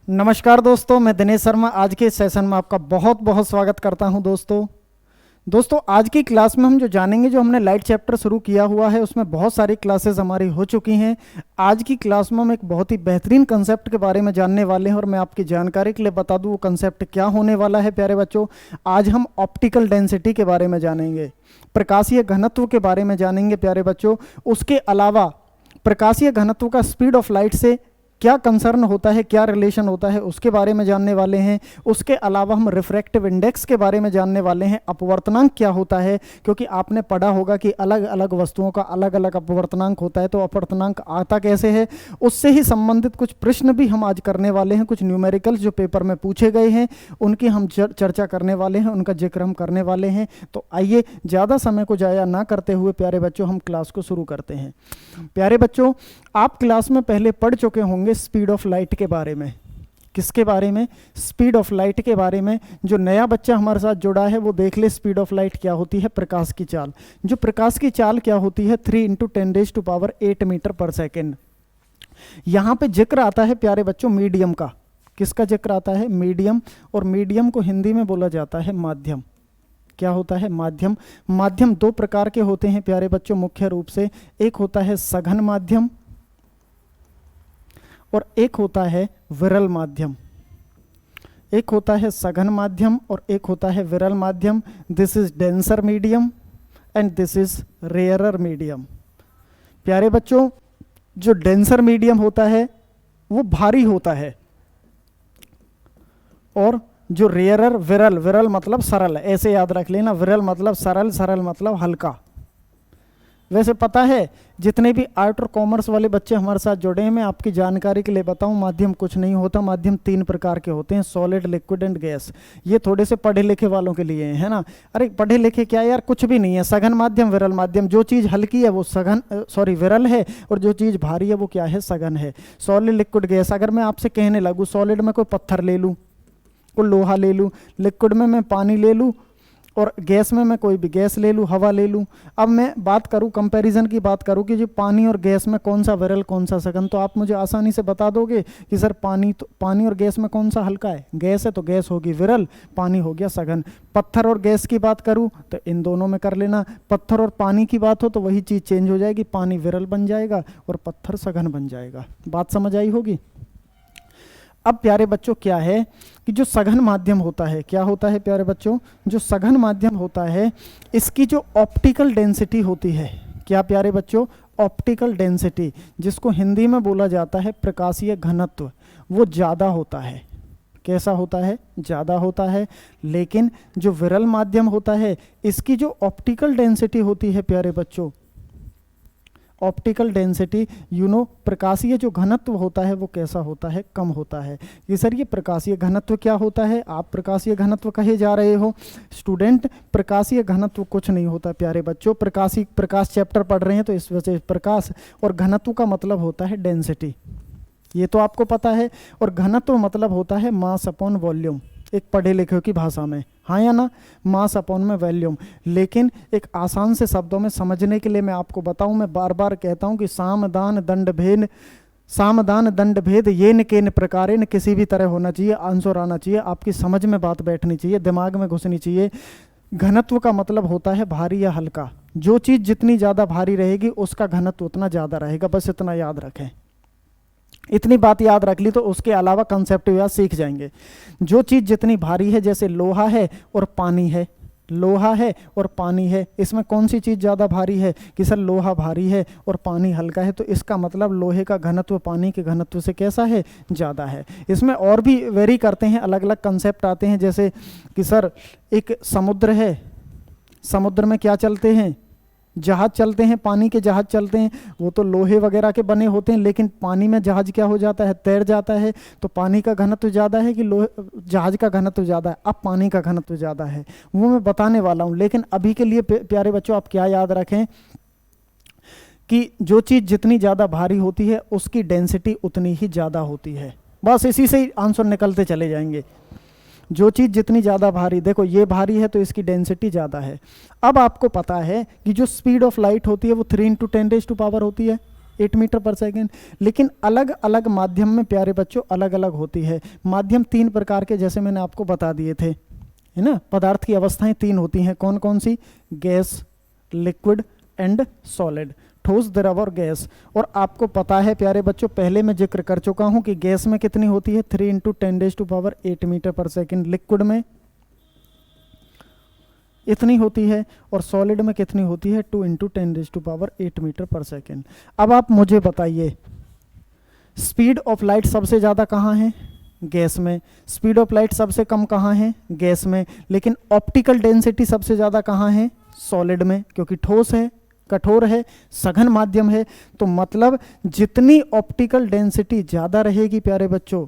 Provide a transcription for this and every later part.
नमस्कार दोस्तों, मैं दिनेश शर्मा आज के इस सेशन में आपका बहुत बहुत स्वागत करता हूं। दोस्तों आज की क्लास में हम जो जानेंगे, जो हमने लाइट चैप्टर शुरू किया हुआ है उसमें बहुत सारी क्लासेस हमारी हो चुकी हैं। आज की क्लास में हम एक बहुत ही बेहतरीन कंसेप्ट के बारे में जानने वाले हैं और मैं आपकी जानकारी के लिए बता दूं वो कंसेप्ट क्या होने वाला है। प्यारे बच्चों, आज हम ऑप्टिकल डेंसिटी के बारे में जानेंगे, प्रकाशीय घनत्व के बारे में जानेंगे। प्यारे बच्चों, उसके अलावा प्रकाशीय घनत्व का स्पीड ऑफ लाइट से क्या कंसर्न होता है, क्या रिलेशन होता है, उसके बारे में जानने वाले हैं। उसके अलावा हम रिफ्रैक्टिव इंडेक्स के बारे में जानने वाले हैं। अपवर्तनांक क्या होता है, क्योंकि आपने पढ़ा होगा कि अलग अलग वस्तुओं का अलग अलग अपवर्तनांक होता है, तो अपवर्तनांक आता कैसे है, उससे ही संबंधित कुछ प्रश्न भी हम आज करने वाले हैं। कुछ न्यूमेरिकल्स जो पेपर में पूछे गए हैं उनकी हम चर्चा करने वाले हैं, उनका जिक्र हम करने वाले हैं। तो आइए ज़्यादा समय को जाया ना करते हुए प्यारे बच्चों हम क्लास को शुरू करते हैं। प्यारे बच्चों, आप क्लास में पहले पढ़ चुके होंगे स्पीड ऑफ लाइट के बारे में। किसके बारे में? स्पीड ऑफ लाइट के बारे में। जो नया बच्चा हमारे साथ जुड़ा है वो देख ले स्पीड ऑफ लाइट क्या होती है, प्रकाश की चाल। जो प्रकाश की चाल क्या होती है, 3 × 10⁸ मीटर पर सेकेंड। यहाँ पे जिक्र आता है प्यारे बच्चों मीडियम का। किसका जिक्र आता है? मीडियम। और मीडियम को हिंदी में बोला जाता है माध्यम। क्या होता है? माध्यम। माध्यम दो प्रकार के होते हैं प्यारे बच्चों मुख्य रूप से। एक होता है सघन माध्यम और एक होता है विरल माध्यम। एक होता है सघन माध्यम और एक होता है विरल माध्यम। This is denser medium and this is rarer medium. प्यारे बच्चों, जो डेंसर मीडियम होता है वो भारी होता है और जो रेयरर, विरल, विरल मतलब सरल, ऐसे याद रख लेना। विरल मतलब सरल, सरल मतलब हल्का। वैसे पता है जितने भी आर्ट और कॉमर्स वाले बच्चे हमारे साथ जुड़े हैं, मैं आपकी जानकारी के लिए बताऊं, माध्यम कुछ नहीं होता। माध्यम 3 प्रकार के होते हैं, सॉलिड, लिक्विड एंड गैस। ये थोड़े से पढ़े लिखे वालों के लिए है ना। अरे पढ़े लिखे क्या यार, कुछ भी नहीं है। सघन माध्यम, विरल माध्यम। जो चीज़ हल्की है वो विरल है और जो चीज़ भारी है वो क्या है? सघन है। Solid, liquid, gas. अगर मैं आपसे कहने लगूँ सॉलिड में कोई पत्थर ले लूँ, कोई लोहा ले लूँ, लिक्विड में मैं पानी ले लूँ और गैस में मैं कोई भी गैस ले लूँ, हवा ले लूँ। अब मैं बात करूँ, कंपैरिजन की बात करूँ कि जो पानी और गैस में कौन सा विरल कौन सा सघन, तो आप मुझे आसानी से बता दोगे कि सर पानी और गैस में कौन सा हल्का है? गैस है तो गैस होगी विरल, पानी हो गया सघन। पत्थर और गैस की बात करूँ तो इन दोनों में कर लेना। पत्थर और पानी की बात हो तो वही चीज़ चेंज हो जाएगी, पानी विरल बन जाएगा और पत्थर सघन बन जाएगा। बात समझ आई होगी। अब प्यारे बच्चों क्या है कि जो सघन माध्यम होता है, क्या होता है प्यारे बच्चों? जो सघन माध्यम होता है इसकी जो ऑप्टिकल डेंसिटी होती है, क्या प्यारे बच्चों? ऑप्टिकल डेंसिटी, जिसको हिंदी में बोला जाता है प्रकाशीय घनत्व, वो ज़्यादा होता है। कैसा होता है? ज़्यादा होता है। लेकिन जो विरल माध्यम होता है इसकी जो ऑप्टिकल डेंसिटी होती है प्यारे बच्चों, ऑप्टिकल डेंसिटी प्रकाशीय जो घनत्व होता है वो कैसा होता है? कम होता है। ये सर ये प्रकाशीय घनत्व क्या होता है? आप प्रकाशीय घनत्व कहे जा रहे हो। स्टूडेंट, प्रकाशीय घनत्व कुछ नहीं होता प्यारे बच्चों। प्रकाश चैप्टर पढ़ रहे हैं तो इस वजह से प्रकाश और घनत्व का मतलब होता है डेंसिटी, ये तो आपको पता है। और घनत्व मतलब होता है मास अपॉन वॉल्यूम, एक पढ़े लिखे की भाषा में, हाँ या ना? मास अपॉन में वॉल्यूम। लेकिन एक आसान से शब्दों में समझने के लिए मैं आपको बताऊं, मैं बार बार कहता हूं कि साम दान दंड भेद ये न केन प्रकारे न किसी भी तरह होना चाहिए, आंसर आना चाहिए, आपकी समझ में बात बैठनी चाहिए, दिमाग में घुसनी चाहिए। घनत्व का मतलब होता है भारी या हल्का। जो चीज़ जितनी ज़्यादा भारी रहेगी उसका घनत्व उतना ज़्यादा रहेगा, बस इतना याद रखें। इतनी बात याद रख ली तो उसके अलावा कंसेप्ट याद सीख जाएंगे। जो चीज़ जितनी भारी है, जैसे लोहा है और पानी है, लोहा है और पानी है, इसमें कौन सी चीज़ ज़्यादा भारी है? कि सर लोहा भारी है और पानी हल्का है, तो इसका मतलब लोहे का घनत्व पानी के घनत्व से कैसा है? ज़्यादा है। इसमें और भी वेरी करते हैं, अलग अलग कंसेप्ट आते हैं, जैसे कि सर एक समुद्र है, समुद्र में क्या चलते हैं? जहाज चलते हैं, पानी के जहाज चलते हैं, वो तो लोहे वगैरह के बने होते हैं, लेकिन पानी में जहाज क्या हो जाता है? तैर जाता है। तो पानी का घनत्व ज़्यादा है कि जहाज का घनत्व ज़्यादा है? अब पानी का घनत्व ज़्यादा है, वो मैं बताने वाला हूँ। लेकिन अभी के लिए प्यारे बच्चों आप क्या याद रखें कि जो चीज़ जितनी ज़्यादा भारी होती है उसकी डेंसिटी उतनी ही ज़्यादा होती है। बस इसी से ही आंसर निकलते चले जाएंगे। जो चीज़ जितनी ज़्यादा भारी, देखो ये भारी है तो इसकी डेंसिटी ज़्यादा है। अब आपको पता है कि जो स्पीड ऑफ लाइट होती है वो 3 × 10⁻⁴ होती है। 8 मीटर पर सेकेंड। लेकिन अलग अलग माध्यम में प्यारे बच्चों अलग अलग होती है। माध्यम 3 प्रकार के जैसे मैंने आपको बता दिए थे, है ना। पदार्थ की अवस्थाएं 3 होती हैं, कौन कौन सी? गैस, लिक्विड एंड सॉलिड, ठोस, द्रव और गैस। और आपको पता है प्यारे बच्चों, पहले मैं जिक्र कर चुका हूं कि गैस में कितनी होती है? 3 × 10⁸ मीटर पर सेकेंड। लिक्विड में इतनी होती है और सॉलिड में कितनी होती है? 2 × 10⁸ मीटर पर सेकेंड। अब आप मुझे बताइए, स्पीड ऑफ लाइट सबसे ज़्यादा कहाँ है? गैस में। स्पीड ऑफ लाइट सबसे कम कहाँ है? गैस में। लेकिन ऑप्टिकल डेंसिटी सबसे ज़्यादा कहाँ है? सॉलिड में, क्योंकि ठोस है, कठोर है, सघन माध्यम है। तो मतलब जितनी ऑप्टिकल डेंसिटी ज़्यादा रहेगी प्यारे बच्चों,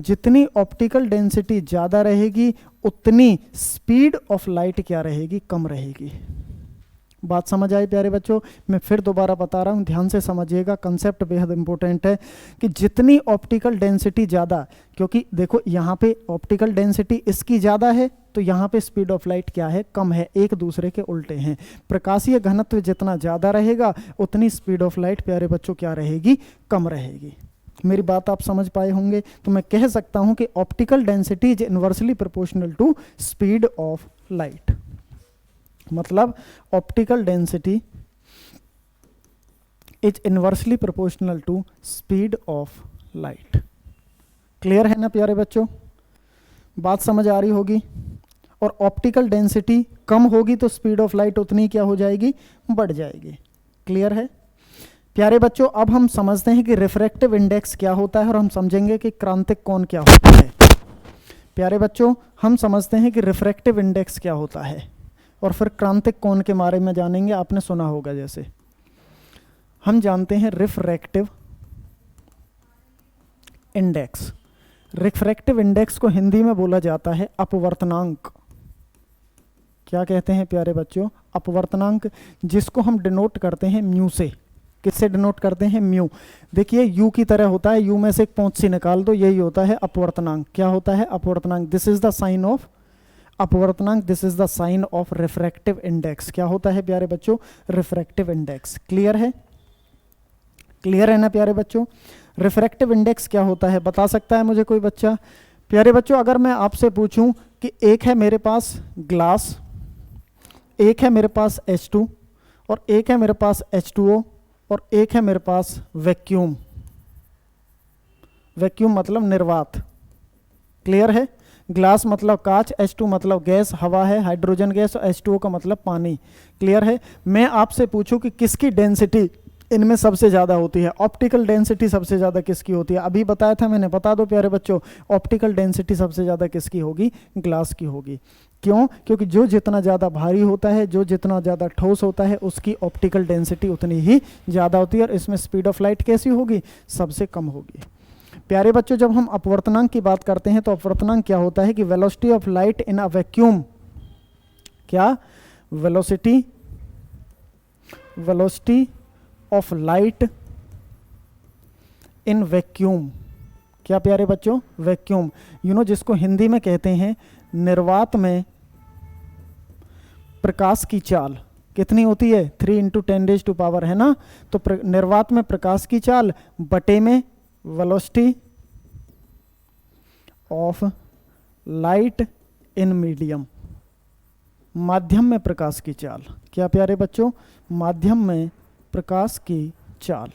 जितनी ऑप्टिकल डेंसिटी ज़्यादा रहेगी उतनी स्पीड ऑफ लाइट क्या रहेगी? कम रहेगी। बात समझ आई प्यारे बच्चों? मैं फिर दोबारा बता रहा हूँ, ध्यान से समझिएगा, कंसेप्ट बेहद इंपॉर्टेंट है कि जितनी ऑप्टिकल डेंसिटी ज़्यादा, क्योंकि देखो यहाँ पे ऑप्टिकल डेंसिटी इसकी ज़्यादा है तो यहाँ पे स्पीड ऑफ लाइट क्या है? कम है, एक दूसरे के उल्टे हैं। प्रकाशीय घनत्व जितना ज़्यादा रहेगा उतनी स्पीड ऑफ लाइट प्यारे बच्चों क्या रहेगी? कम रहेगी। मेरी बात आप समझ पाए होंगे। तो मैं कह सकता हूँ कि optical density is inversely proportional to speed of light. मतलब optical density is inversely proportional to speed of light. Clear है ना प्यारे बच्चों? बात समझ आ रही होगी। और ऑप्टिकल डेंसिटी कम होगी तो स्पीड ऑफ लाइट उतनी क्या हो जाएगी? बढ़ जाएगी। क्लियर है प्यारे बच्चों? अब हम समझते हैं कि रिफ्रैक्टिव इंडेक्स क्या होता है और हम समझेंगे कि क्रांतिक कोण क्या होता है। प्यारे बच्चों, हम समझते हैं कि रिफ्रैक्टिव इंडेक्स क्या होता है और फिर क्रांतिक कोण के बारे में जानेंगे। आपने सुना होगा, जैसे हम जानते हैं रिफ्रैक्टिव इंडेक्स। रिफ्रैक्टिव इंडेक्स को हिंदी में बोला जाता है अपवर्तनांक। क्या कहते हैं प्यारे बच्चों? अपवर्तनांक, जिसको हम डिनोट करते हैं म्यू से। किससे डिनोट करते हैं? म्यू। देखिए यू की तरह होता है, यू में से एक पॉइंट सी निकाल दो, यही होता है अपवर्तनांक। क्या होता है? अपवर्तनांक। This is the sine of अपवर्तनांक, this is the sine of refractive index. क्या होता है प्यारे बच्चों? Refractive index. क्लियर है? क्लियर है ना प्यारे बच्चों? रिफ्रैक्टिव इंडेक्स क्या होता है, बता सकता है मुझे कोई बच्चा? प्यारे बच्चों, अगर मैं आपसे पूछूं कि एक है मेरे पास ग्लास, एक है मेरे पास H2 और एक है मेरे पास H2O और एक है मेरे पास वैक्यूम। वैक्यूम मतलब निर्वात। क्लियर है? ग्लास मतलब कांच, H2 मतलब गैस, हवा है, हाइड्रोजन गैस, और H2O का मतलब पानी। क्लियर है? मैं आपसे पूछूं कि किसकी डेंसिटी इनमें सबसे ज़्यादा होती है? ऑप्टिकल डेंसिटी सबसे ज़्यादा किसकी होती है? अभी बताया था मैंने, बता दो प्यारे बच्चों। ऑप्टिकल डेंसिटी सबसे ज़्यादा किसकी होगी? ग्लास की होगी। क्यों? क्योंकि जो जितना ज़्यादा भारी होता है, जो जितना ज़्यादा ठोस होता है, उसकी ऑप्टिकल डेंसिटी उतनी ही ज़्यादा होती है और इसमें स्पीड ऑफ लाइट कैसी होगी? सबसे कम होगी। प्यारे बच्चों, जब हम अपवर्तनांक की बात करते हैं तो अपवर्तनांक क्या होता है कि velocity of light in a vacuum. क्या? Velocity of light in vacuum. क्या प्यारे बच्चों? वैक्यूम। जिसको हिंदी में कहते हैं निर्वात में प्रकाश की चाल कितनी होती है? 3 × 10⁻, है ना। तो निर्वात में प्रकाश की चाल बटे में velocity of light in medium. माध्यम में प्रकाश की चाल। क्या प्यारे बच्चों? माध्यम में प्रकाश की चाल।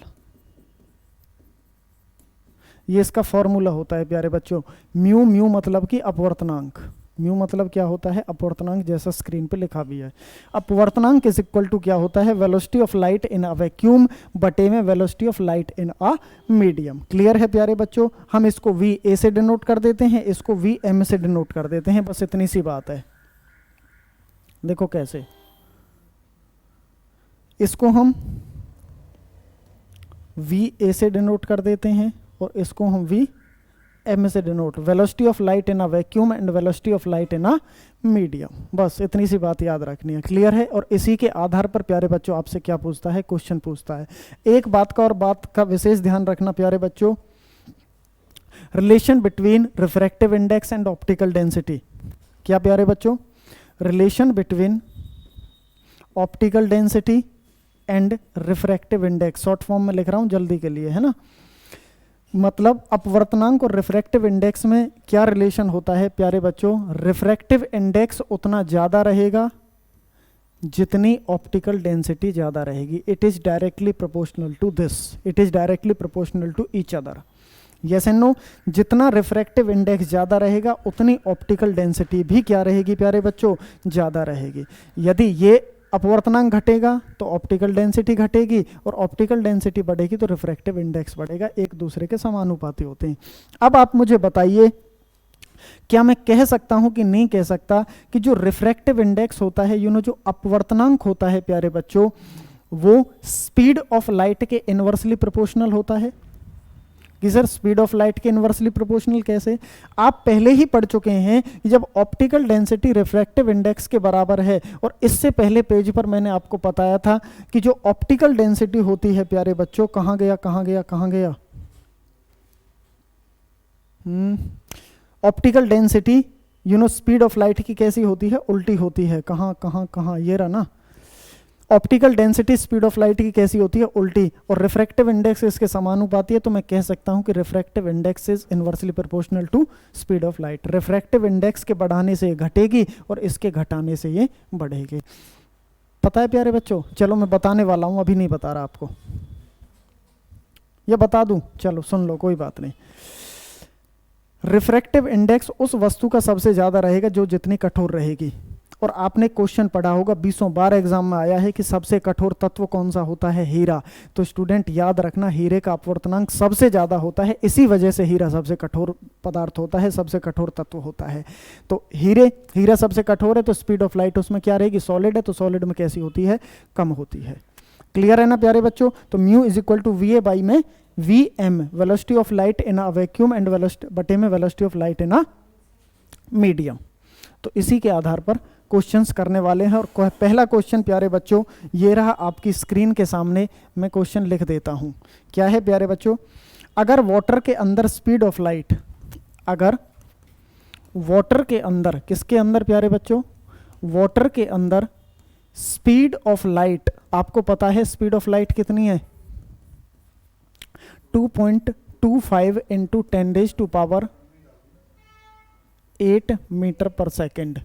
ये इसका फॉर्मूला होता है प्यारे बच्चों। म्यू मतलब कि अपवर्तनांक। म्यू मतलब क्या होता है? अपवर्तनांक, जैसा स्क्रीन पे लिखा भी है। अपवर्तनांक इज इक्वल टू क्या होता है? Velocity of light in a vacuum बटे में velocity of light in a medium. Clear है प्यारे बच्चों? हम इसको VA से डिनोट कर देते हैं, इसको VM से डिनोट कर देते हैं, बस इतनी सी बात है। देखो कैसे, इसको हम VA से डिनोट कर देते हैं और इसको हम VM से denote. Velocity of light in a vacuum and velocity of light in a medium. बस इतनी सी बात याद रखनी है। क्लियर है? और इसी के आधार पर प्यारे बच्चों आपसे क्या पूछता है? क्वेश्चन पूछता है। एक बात का विशेष ध्यान रखना प्यारे बच्चों, relation between refractive index and optical density. क्या प्यारे बच्चों? Relation between optical density and refractive index, short form में लिख रहा हूँ जल्दी के लिए, है ना। मतलब अपवर्तनांक और रिफ्रैक्टिव इंडेक्स में क्या रिलेशन होता है प्यारे बच्चों, रिफ्रैक्टिव इंडेक्स उतना ज़्यादा रहेगा जितनी ऑप्टिकल डेंसिटी ज़्यादा रहेगी। It is directly proportional to this, it is directly proportional to each other. Yes and no, जितना रिफ्रैक्टिव इंडेक्स ज़्यादा रहेगा उतनी ऑप्टिकल डेंसिटी भी क्या रहेगी प्यारे बच्चों, ज़्यादा रहेगी। यदि ये अपवर्तनांक घटेगा तो ऑप्टिकल डेंसिटी घटेगी, और ऑप्टिकल डेंसिटी बढ़ेगी तो रिफ्रैक्टिव इंडेक्स बढ़ेगा, एक दूसरे के समानुपाती होते हैं। अब आप मुझे बताइए, क्या मैं कह सकता हूं कि नहीं कह सकता कि जो रिफ्रैक्टिव इंडेक्स होता है, जो अपवर्तनांक होता है प्यारे बच्चों, वो स्पीड ऑफ लाइट के इनवर्सली प्रोपोर्शनल होता है? कि सर स्पीड ऑफ लाइट के इनवर्सली प्रोपोर्शनल कैसे? आप पहले ही पढ़ चुके हैं कि जब ऑप्टिकल डेंसिटी रिफ्रैक्टिव इंडेक्स के बराबर है, और इससे पहले पेज पर मैंने आपको बताया था कि जो ऑप्टिकल डेंसिटी होती है प्यारे बच्चों, कहाँ गया कहाँ गया कहाँ गया, optical density speed of light की कैसी होती है, उल्टी होती है। कहाँ कहाँ कहाँ, ये रहा ना, optical density speed of light की कैसी होती है, उल्टी, और रिफ्रैक्टिव इंडेक्स इसके समानुपाती है। तो मैं कह सकता हूं कि refractive index is inversely proportional to speed of light. Refractive index के बढ़ाने से ये घटेगी और इसके घटाने से ये बढ़ेगी। पता है प्यारे बच्चों? चलो मैं बताने वाला हूं, अभी नहीं बता रहा आपको, या बता दूं? चलो सुन लो, कोई बात नहीं। रिफ्रैक्टिव इंडेक्स उस वस्तु का सबसे ज्यादा रहेगा जो जितनी कठोर रहेगी। और आपने क्वेश्चन पढ़ा होगा, 20 बार एग्जाम में आया है कि सबसे कठोर तत्व कौन सा होता है, हीरा। तो स्टूडेंट याद रखना, हीरे का अपवर्तनांक सबसे ज्यादा होता है, इसी वजह से हीरा सबसे कठोर पदार्थ होता है, सबसे कठोर तत्व होता है। तो हीरा सबसे कठोर है, तो स्पीड ऑफ लाइट उसमें क्या रहेगी, सॉलिड है, तो सॉलिड में कैसी होती है, कम होती है। क्लियर है ना प्यारे बच्चों? तो mu is equal to V A by में V M, velocity of light in a vacuum and बटे में velocity of light in a medium. तो इसी के आधार पर क्वेश्चंस करने वाले हैं। और पहला क्वेश्चन प्यारे बच्चों ये रहा आपकी स्क्रीन के सामने, मैं क्वेश्चन लिख देता हूं। क्या है प्यारे बच्चों? अगर वाटर के अंदर स्पीड ऑफ लाइट, अगर वाटर के अंदर, किसके अंदर प्यारे बच्चों, वाटर के अंदर स्पीड ऑफ लाइट, आपको पता है स्पीड ऑफ लाइट कितनी है, 2.25 इंटू 10⁸ मीटर पर सेकेंड।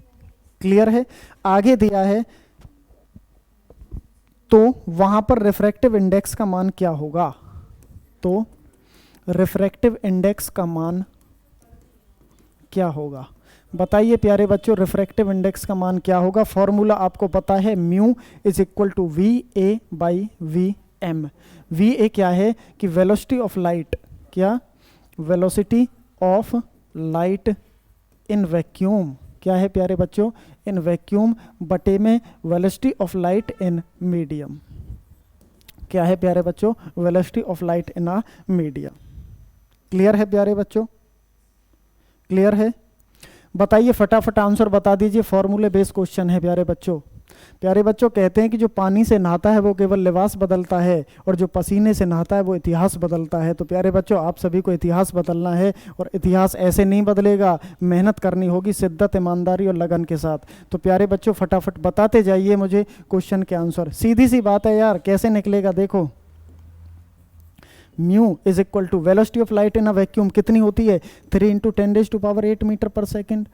क्लियर है? आगे दिया है, तो वहां पर रिफ्रैक्टिव इंडेक्स का मान क्या होगा? तो रिफ्रैक्टिव इंडेक्स का मान क्या होगा, बताइए प्यारे बच्चों, रिफ्रैक्टिव इंडेक्स का मान क्या होगा? फॉर्मूला आपको पता है, mu is equal to V A by V M. V A क्या है कि वेलोसिटी ऑफ लाइट, क्या, velocity of light in vacuum, क्या है प्यारे बच्चों, इन वैक्यूम, बटे में velocity of light in medium. क्या है प्यारे बच्चों? Velocity of light in a medium. Clear है प्यारे बच्चों? क्लियर है? बताइए फटाफट आंसर बता दीजिए, फॉर्मूले बेस्ड क्वेश्चन है प्यारे बच्चों। प्यारे बच्चों कहते हैं कि जो पानी से नहाता है वो केवल लिबास बदलता है, और जो पसीने से नहाता है वो इतिहास बदलता है। तो प्यारे बच्चों आप सभी को इतिहास बदलना है, और इतिहास ऐसे नहीं बदलेगा, मेहनत करनी होगी शिद्दत, ईमानदारी और लगन के साथ। तो प्यारे बच्चों फटाफट बताते जाइए मुझे क्वेश्चन के आंसर। सीधी सी बात है यार, कैसे निकलेगा देखो। Mu is equal to velocity of light in a vacuum कितनी होती है, 3 इंटू 10⁸ मीटर पर सेकेंड,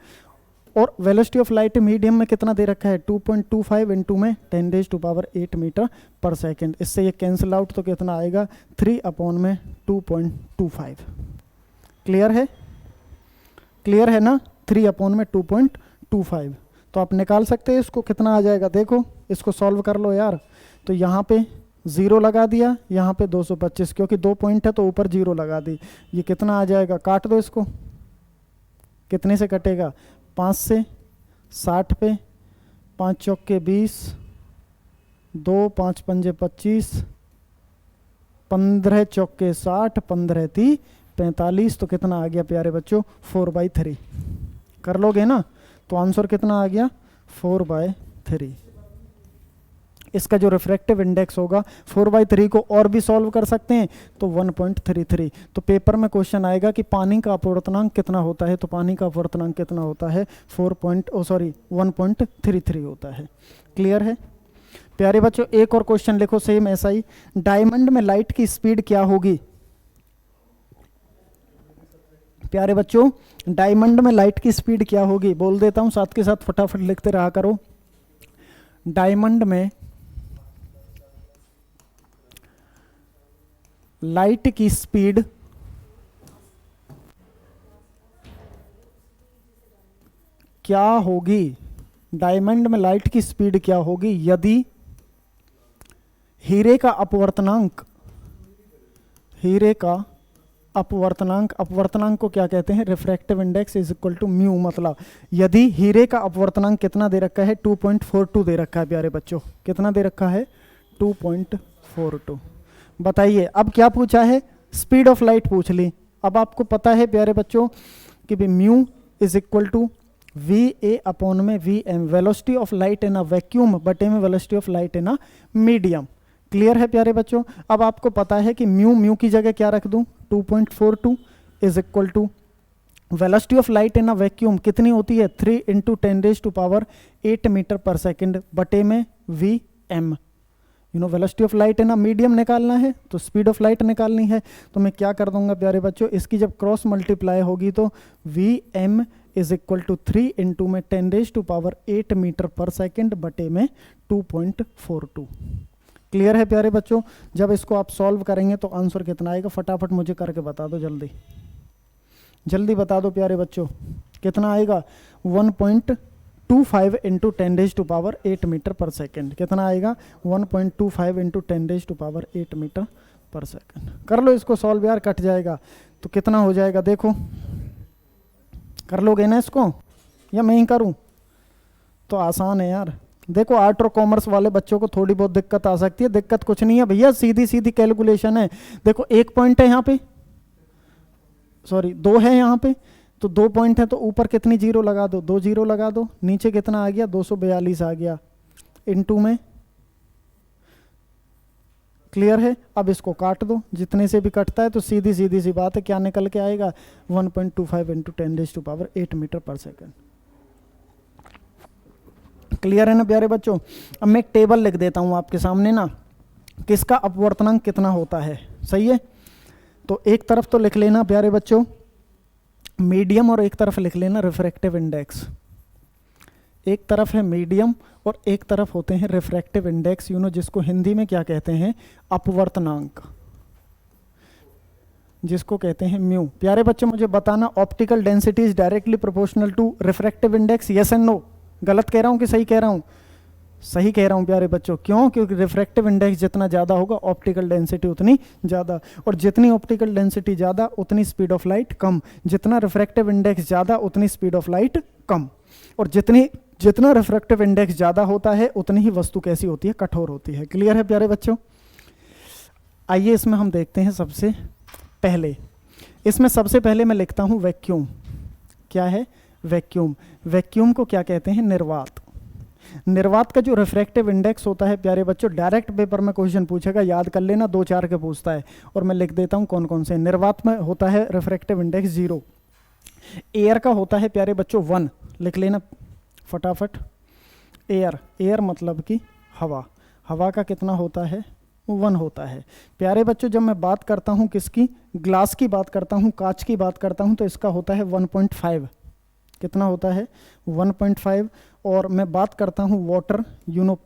और वेलोसिटी ऑफ लाइट मीडियम में कितना दे रखा है, 2.25 इंटू में 10⁸ मीटर पर सेकेंड। इससे ये कैंसिल आउट, तो कितना आएगा, 3/2.25। क्लियर है? क्लियर है ना? 3/2.25। तो आप निकाल सकते हैं इसको, कितना आ जाएगा देखो, इसको सॉल्व कर लो यार। तो यहाँ पे 0 लगा दिया, यहाँ पे 225, क्योंकि 2 पॉइंट है तो ऊपर 0 लगा दी। ये कितना आ जाएगा, काट दो इसको, कितने से कटेगा, 5 से 60 पे, 5 चौके 20, 2 5 पंजे 25, 15 चौके 60, 15 × 45, तो कितना आ गया प्यारे बच्चों, 4/3। कर लोगे ना? तो आंसर कितना आ गया, 4/3। इसका जो रिफ्रैक्टिव इंडेक्स होगा 4/3 को और भी सॉल्व कर सकते हैं, तो 1.33। तो पेपर में क्वेश्चन आएगा कि पानी का अपवर्तनांक कितना होता है, तो पानी का अपवर्तनांक कितना होता है, 1.33 होता है। क्लियर है? प्यारे बच्चों एक और क्वेश्चन लिखो सेम ऐसा ही, डायमंड में लाइट की स्पीड क्या होगी? प्यारे बच्चों डायमंड में लाइट की स्पीड क्या होगी? बोल देता हूं, साथ के साथ फटाफट लिखते रहा करो। डायमंड में लाइट की स्पीड क्या होगी? डायमंड में लाइट की स्पीड क्या होगी यदि हीरे का अपवर्तनांक, हीरे का अपवर्तनांक, अपवर्तनांक को क्या कहते हैं? Refractive index is equal to mu. मतलब यदि हीरे का अपवर्तनांक कितना दे रखा है? 2.42 दे रखा है प्यारे बच्चों। कितना दे रखा है? 2.42। बताइए अब क्या पूछा है? स्पीड ऑफ लाइट पूछ ली। अब आपको पता है प्यारे बच्चों कि भी mu is equal to V A upon में V M, velocity of light in a vacuum बटे में velocity of light in a medium. Clear है प्यारे बच्चों? अब आपको पता है कि म्यू की जगह क्या रख दूं? 2.42 is equal to velocity of light in a vacuum कितनी होती है? 3 × 10⁸ मीटर पर सेकेंड बटे में V M. Velocity of light in a medium निकालना है तो स्पीड ऑफ लाइट निकालनी है, तो मैं क्या कर दूंगा प्यारे बच्चों, इसकी जब क्रॉस मल्टीप्लाई होगी तो V M is equal to 3 × 10⁸ metre पर सेकेंड बटे में 2.42। क्लियर है प्यारे बच्चों? जब इसको आप सॉल्व करेंगे तो आंसर कितना आएगा? फटाफट मुझे करके बता दो, जल्दी जल्दी बता दो प्यारे बच्चों, कितना आएगा? 1.25 × 10⁸ मीटर पर सेकेंड। कितना आएगा? 1.25 × 10⁸ मीटर पर सेकेंड। कर लो इसको सॉल्व यार, कट जाएगा तो कितना हो जाएगा देखो। कर लोगे ना इसको या मैं ही करूं? तो आसान है यार। देखो आर्ट और कॉमर्स वाले बच्चों को थोड़ी बहुत दिक्कत आ सकती है, दिक्कत कुछ नहीं है भैया, सीधी सीधी कैलकुलेशन है। देखो एक पॉइंट है यहाँ पे, सॉरी 2 है यहाँ पे, तो 2 पॉइंट है तो ऊपर कितनी जीरो लगा दो? 2 जीरो लगा दो। नीचे कितना आ गया? 242 आ गया इनटू में। क्लियर है? अब इसको काट दो, जितने से भी कटता है तो सीधी सीधी सी बात है, क्या निकल के आएगा? 1.25 × 10⁸ मीटर पर सेकेंड। क्लियर है ना प्यारे बच्चों? अब मैं एक टेबल लिख देता हूं आपके सामने ना, किसका अपवर्तनांक कितना होता है। सही है? तो एक तरफ तो लिख लेना प्यारे बच्चों मीडियम और एक तरफ लिख लेना रिफ्रैक्टिव इंडेक्स। एक तरफ है मीडियम और एक तरफ होते हैं रिफ्रैक्टिव इंडेक्स, जिसको हिंदी में क्या कहते हैं? अपवर्तनांक, जिसको कहते हैं म्यू। प्यारे बच्चों मुझे बताना, optical density is directly proportional to refractive index, yes and no? गलत कह रहा हूं कि सही कह रहा हूं? सही कह रहा हूं प्यारे बच्चों। क्यों? क्योंकि रिफ्रैक्टिव इंडेक्स जितना ज़्यादा होगा ऑप्टिकल डेंसिटी उतनी ज़्यादा, और जितनी ऑप्टिकल डेंसिटी ज़्यादा उतनी स्पीड ऑफ लाइट कम। जितना रिफ्रैक्टिव इंडेक्स ज़्यादा उतनी स्पीड ऑफ लाइट कम, और जितना रिफ्रैक्टिव इंडेक्स ज़्यादा होता है उतनी ही वस्तु कैसी होती है? कठोर होती है। क्लियर है प्यारे बच्चों? आइए इसमें हम देखते हैं सबसे पहले, इसमें सबसे पहले मैं लिखता हूँ वैक्यूम। क्या है? वैक्यूम। वैक्यूम को क्या कहते हैं? निर्वात। निर्वात का जो रिफ्रैक्टिव इंडेक्स होता है प्यारे बच्चों, डायरेक्ट पेपर में क्वेश्चन पूछेगा, याद कर लेना, 2-4 के पूछता है, और मैं लिख देता हूं कौन कौन से। निर्वात में होता है रिफ्रैक्टिव इंडेक्स 0। एयर का होता है प्यारे बच्चों 1, लिख लेना फटाफट। एयर मतलब कि हवा, हवा का कितना होता है? 1 होता है। प्यारे बच्चों जब मैं बात करता हूं किसकी? ग्लास की बात करता हूं, कांच की बात करता हूं, तो इसका होता है 1.5। कितना होता है? 1.5। और मैं बात करता हूँ वाटर,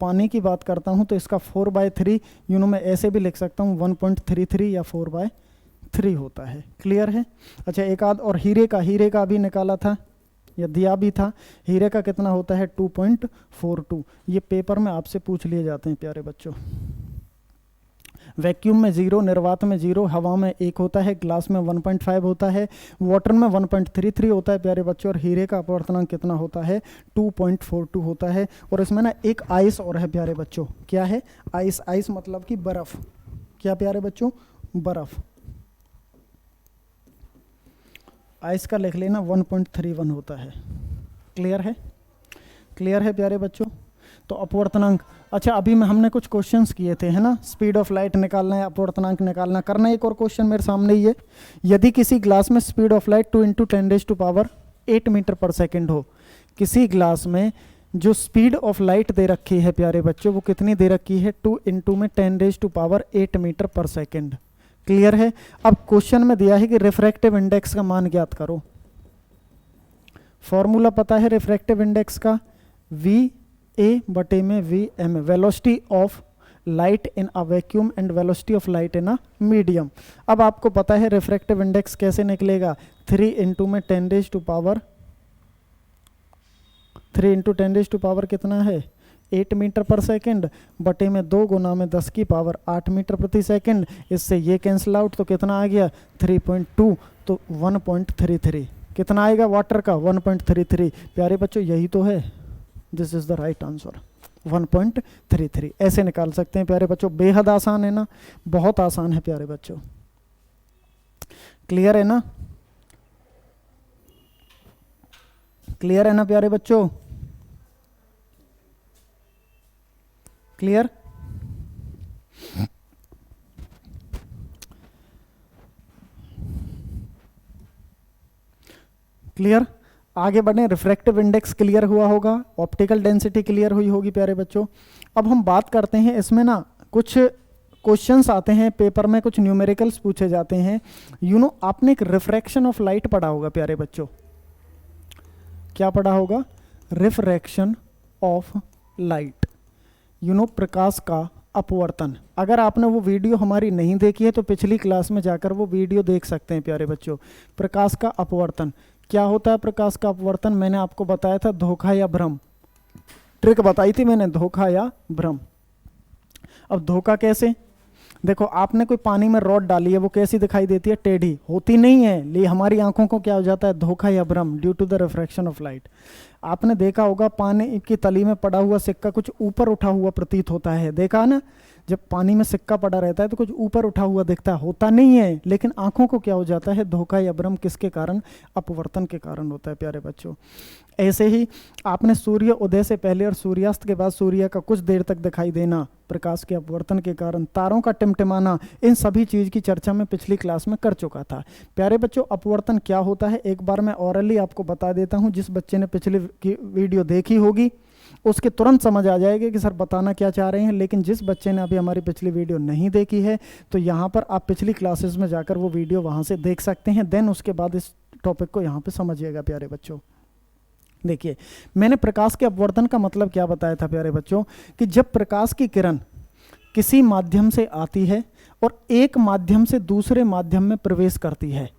पानी की बात करता हूँ, तो इसका 4/3, मैं ऐसे भी लिख सकता हूँ 1.33 या 4/3 होता है। क्लियर है? अच्छा एक आध और हीरे का अभी निकाला था या दिया भी था। हीरे का कितना होता है? 2.42। ये पेपर में आपसे पूछ लिए जाते हैं प्यारे बच्चों। वैक्यूम में 0, निर्वात में 0, हवा में 1 होता है, ग्लास में 1.5 होता है, वाटर में 1.33 होता है प्यारे बच्चों, और हीरे का अपवर्तनांक कितना होता है? 2.42 होता है। और इसमें ना एक आइस और है प्यारे बच्चों। क्या है? आइस। आइस मतलब कि बर्फ। क्या प्यारे बच्चों? बर्फ। आइस का लिख लेना 1.31 होता है। क्लियर है? क्लियर है प्यारे बच्चों? तो अपवर्तनांक, अच्छा अभी में हमने कुछ क्वेश्चंस किए थे, है ना? स्पीड ऑफ लाइट निकालना है, अपवर्तनांक निकालना, करना। एक और क्वेश्चन मेरे सामने ही है। यदि किसी ग्लास में स्पीड ऑफ लाइट 2 × 10⁸ मीटर पर सेकेंड हो, किसी ग्लास में जो स्पीड ऑफ लाइट दे रखी है प्यारे बच्चों वो कितनी दे रखी है, 2 इंटू में 10⁸ मीटर पर सेकेंड। क्लियर है। अब क्वेश्चन में दिया है कि रिफ्रैक्टिव इंडेक्स का मान ज्ञात करो। फॉर्मूला पता है रिफ्रैक्टिव इंडेक्स का, VA/V/m, velocity of light in a vacuum and velocity of light in a medium. अब आपको पता है रिफ्रैक्टिव इंडेक्स कैसे निकलेगा, 3 इंटू में 10⁻³ कितना है, 8 मीटर पर सेकेंड, बटे में 2 गुना में 10⁸ मीटर प्रति सेकेंड। इससे ये कैंसिल आउट, तो कितना आ गया 3.2, तो 1.33 कितना आएगा वाटर का, 1.33। प्यारे बच्चों यही तो है, this is the right answer, 1.33 ऐसे निकाल सकते हैं प्यारे बच्चों। बेहद आसान है ना, बहुत आसान है प्यारे बच्चों। क्लियर है ना, क्लियर है ना प्यारे बच्चों, क्लियर। क्लियर, आगे बढ़े। रिफ्रैक्टिव इंडेक्स क्लियर हुआ होगा, ऑप्टिकल डेंसिटी क्लियर हुई होगी प्यारे बच्चों। अब हम बात करते हैं, इसमें ना कुछ क्वेश्चंस आते हैं पेपर में, कुछ न्यूमेरिकल्स पूछे जाते हैं। आपने एक रिफ्रैक्शन ऑफ लाइट पढ़ा होगा प्यारे बच्चों, क्या पढ़ा होगा, रिफ्रैक्शन ऑफ लाइट, प्रकाश का अपवर्तन। अगर आपने वो वीडियो हमारी नहीं देखी है तो पिछली क्लास में जाकर वो वीडियो देख सकते हैं प्यारे बच्चों। प्रकाश का अपवर्तन क्या होता है, प्रकाश का अपवर्तन मैंने आपको बताया था, धोखा या भ्रम, ट्रिक बताई थी मैंने, धोखा या भ्रम। अब धोखा कैसे, देखो आपने कोई पानी में रॉड डाली है, वो कैसी दिखाई देती है, टेढ़ी होती नहीं है, ले हमारी आंखों को क्या हो जाता है, धोखा या भ्रम, due to the refraction of light. आपने देखा होगा पानी की तली में पड़ा हुआ सिक्का कुछ ऊपर उठा हुआ प्रतीत होता है, देखा ना, जब पानी में सिक्का पड़ा रहता है तो कुछ ऊपर उठा हुआ दिखता है, होता नहीं है, लेकिन आंखों को क्या हो जाता है, धोखा या भ्रम, किसके कारण, अपवर्तन के कारण होता है प्यारे बच्चों। ऐसे ही आपने सूर्य उदय से पहले और सूर्यास्त के बाद सूर्य का कुछ देर तक दिखाई देना, प्रकाश के अपवर्तन के कारण, तारों का टिमटिमाना, इन सभी चीज़ की चर्चा मैं पिछली क्लास में कर चुका था प्यारे बच्चों। अपवर्तन क्या होता है एक बार मैं ऑरली आपको बता देता हूँ, जिस बच्चे ने पिछली वीडियो देखी होगी उसके तुरंत समझ आ जाएगा कि सर बताना क्या चाह रहे हैं, लेकिन जिस बच्चे ने अभी हमारी पिछली वीडियो नहीं देखी है तो यहाँ पर आप पिछली क्लासेस में जाकर वो वीडियो वहाँ से देख सकते हैं, देन उसके बाद इस टॉपिक को यहाँ पे समझिएगा प्यारे बच्चों। देखिए मैंने प्रकाश के अपवर्तन का मतलब क्या बताया था प्यारे बच्चों, कि जब प्रकाश की किरण किसी माध्यम से आती है और एक माध्यम से दूसरे माध्यम में प्रवेश करती है,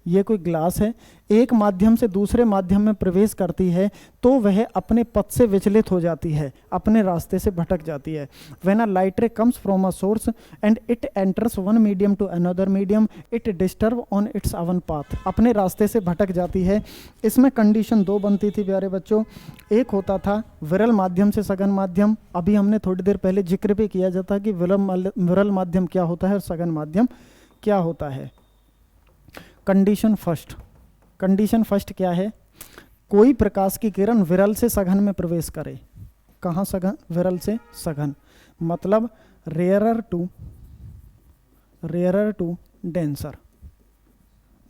ये कोई ग्लास है, एक माध्यम से दूसरे माध्यम में प्रवेश करती है तो वह अपने पथ से विचलित हो जाती है, अपने रास्ते से भटक जाती है। When a light ray comes from a source and it enters one medium to another medium it disturb on its own path, अपने रास्ते से भटक जाती है। इसमें कंडीशन 2 बनती थी प्यारे बच्चों, एक होता था विरल माध्यम से सघन माध्यम, अभी हमने थोड़ी देर पहले जिक्र भी किया जाता कि विरल माध्यम क्या होता है और सघन माध्यम क्या होता है। कंडीशन फर्स्ट क्या है, कोई प्रकाश की किरण विरल से सघन में प्रवेश करे, कहाँ सघन, विरल से सघन, मतलब रेयरर टू डेंसर,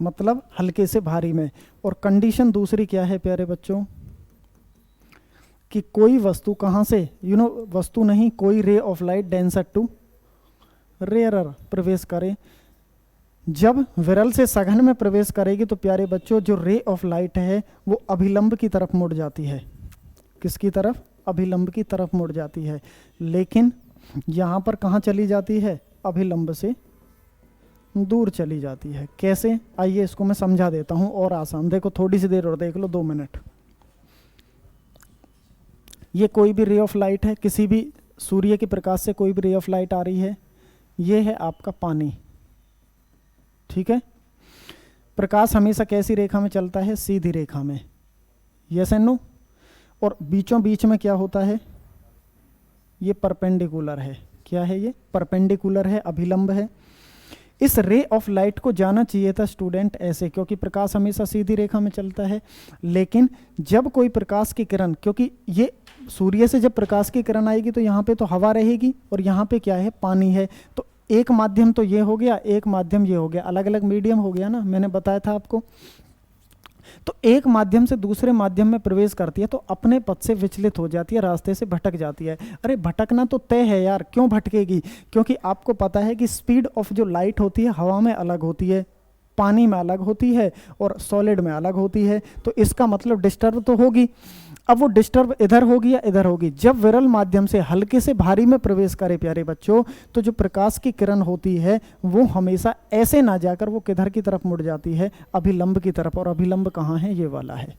मतलब हल्के से भारी में। और कंडीशन दूसरी क्या है प्यारे बच्चों, कि कोई वस्तु कहाँ से, वस्तु नहीं, कोई ray of light denser to rarer प्रवेश करे। जब विरल से सघन में प्रवेश करेगी तो प्यारे बच्चों जो रे ऑफ लाइट है वो अभिलंब की तरफ मुड़ जाती है, किसकी तरफ, अभिलंब की तरफ मुड़ जाती है। लेकिन यहाँ पर कहाँ चली जाती है, अभिलंब से दूर चली जाती है। कैसे, आइए इसको मैं समझा देता हूँ और आसान, देखो थोड़ी सी देर और देख लो, 2 मिनट। ये कोई भी रे ऑफ लाइट है, किसी भी सूर्य के प्रकाश से कोई भी रे ऑफ लाइट आ रही है, ये है आपका पानी, ठीक है। प्रकाश हमेशा कैसी रेखा में चलता है, सीधी रेखा में, यस एंड नो। और बीचों बीच में क्या होता है, ये परपेंडिकुलर है, क्या है ये, परपेंडिकुलर है, अभिलंब है। इस रे ऑफ लाइट को जाना चाहिए था स्टूडेंट ऐसे, क्योंकि प्रकाश हमेशा सीधी रेखा में चलता है। लेकिन जब कोई प्रकाश की किरण, क्योंकि ये सूर्य से जब प्रकाश की किरण आएगी तो यहाँ पे तो हवा रहेगी और यहाँ पे क्या है, पानी है, तो एक माध्यम तो ये हो गया, एक माध्यम ये हो गया, अलग अलग मीडियम हो गया ना, मैंने बताया था आपको। तो एक माध्यम से दूसरे माध्यम में प्रवेश करती है तो अपने पथ से विचलित हो जाती है, रास्ते से भटक जाती है। अरे भटकना तो तय है यार, क्यों भटकेगी? क्योंकि आपको पता है कि स्पीड ऑफ जो लाइट होती है हवा में अलग होती है, पानी में अलग होती है और सॉलिड में अलग होती है, तो इसका मतलब डिस्टर्ब तो होगी। अब वो डिस्टर्ब इधर होगी या इधर होगी? जब विरल माध्यम से हल्के से भारी में प्रवेश करे प्यारे बच्चों, तो जो प्रकाश की किरण होती है वो हमेशा ऐसे ना जाकर वो किधर की तरफ मुड़ जाती है? अभिलंब की तरफ। और अभिलंब कहाँ है? ये वाला है।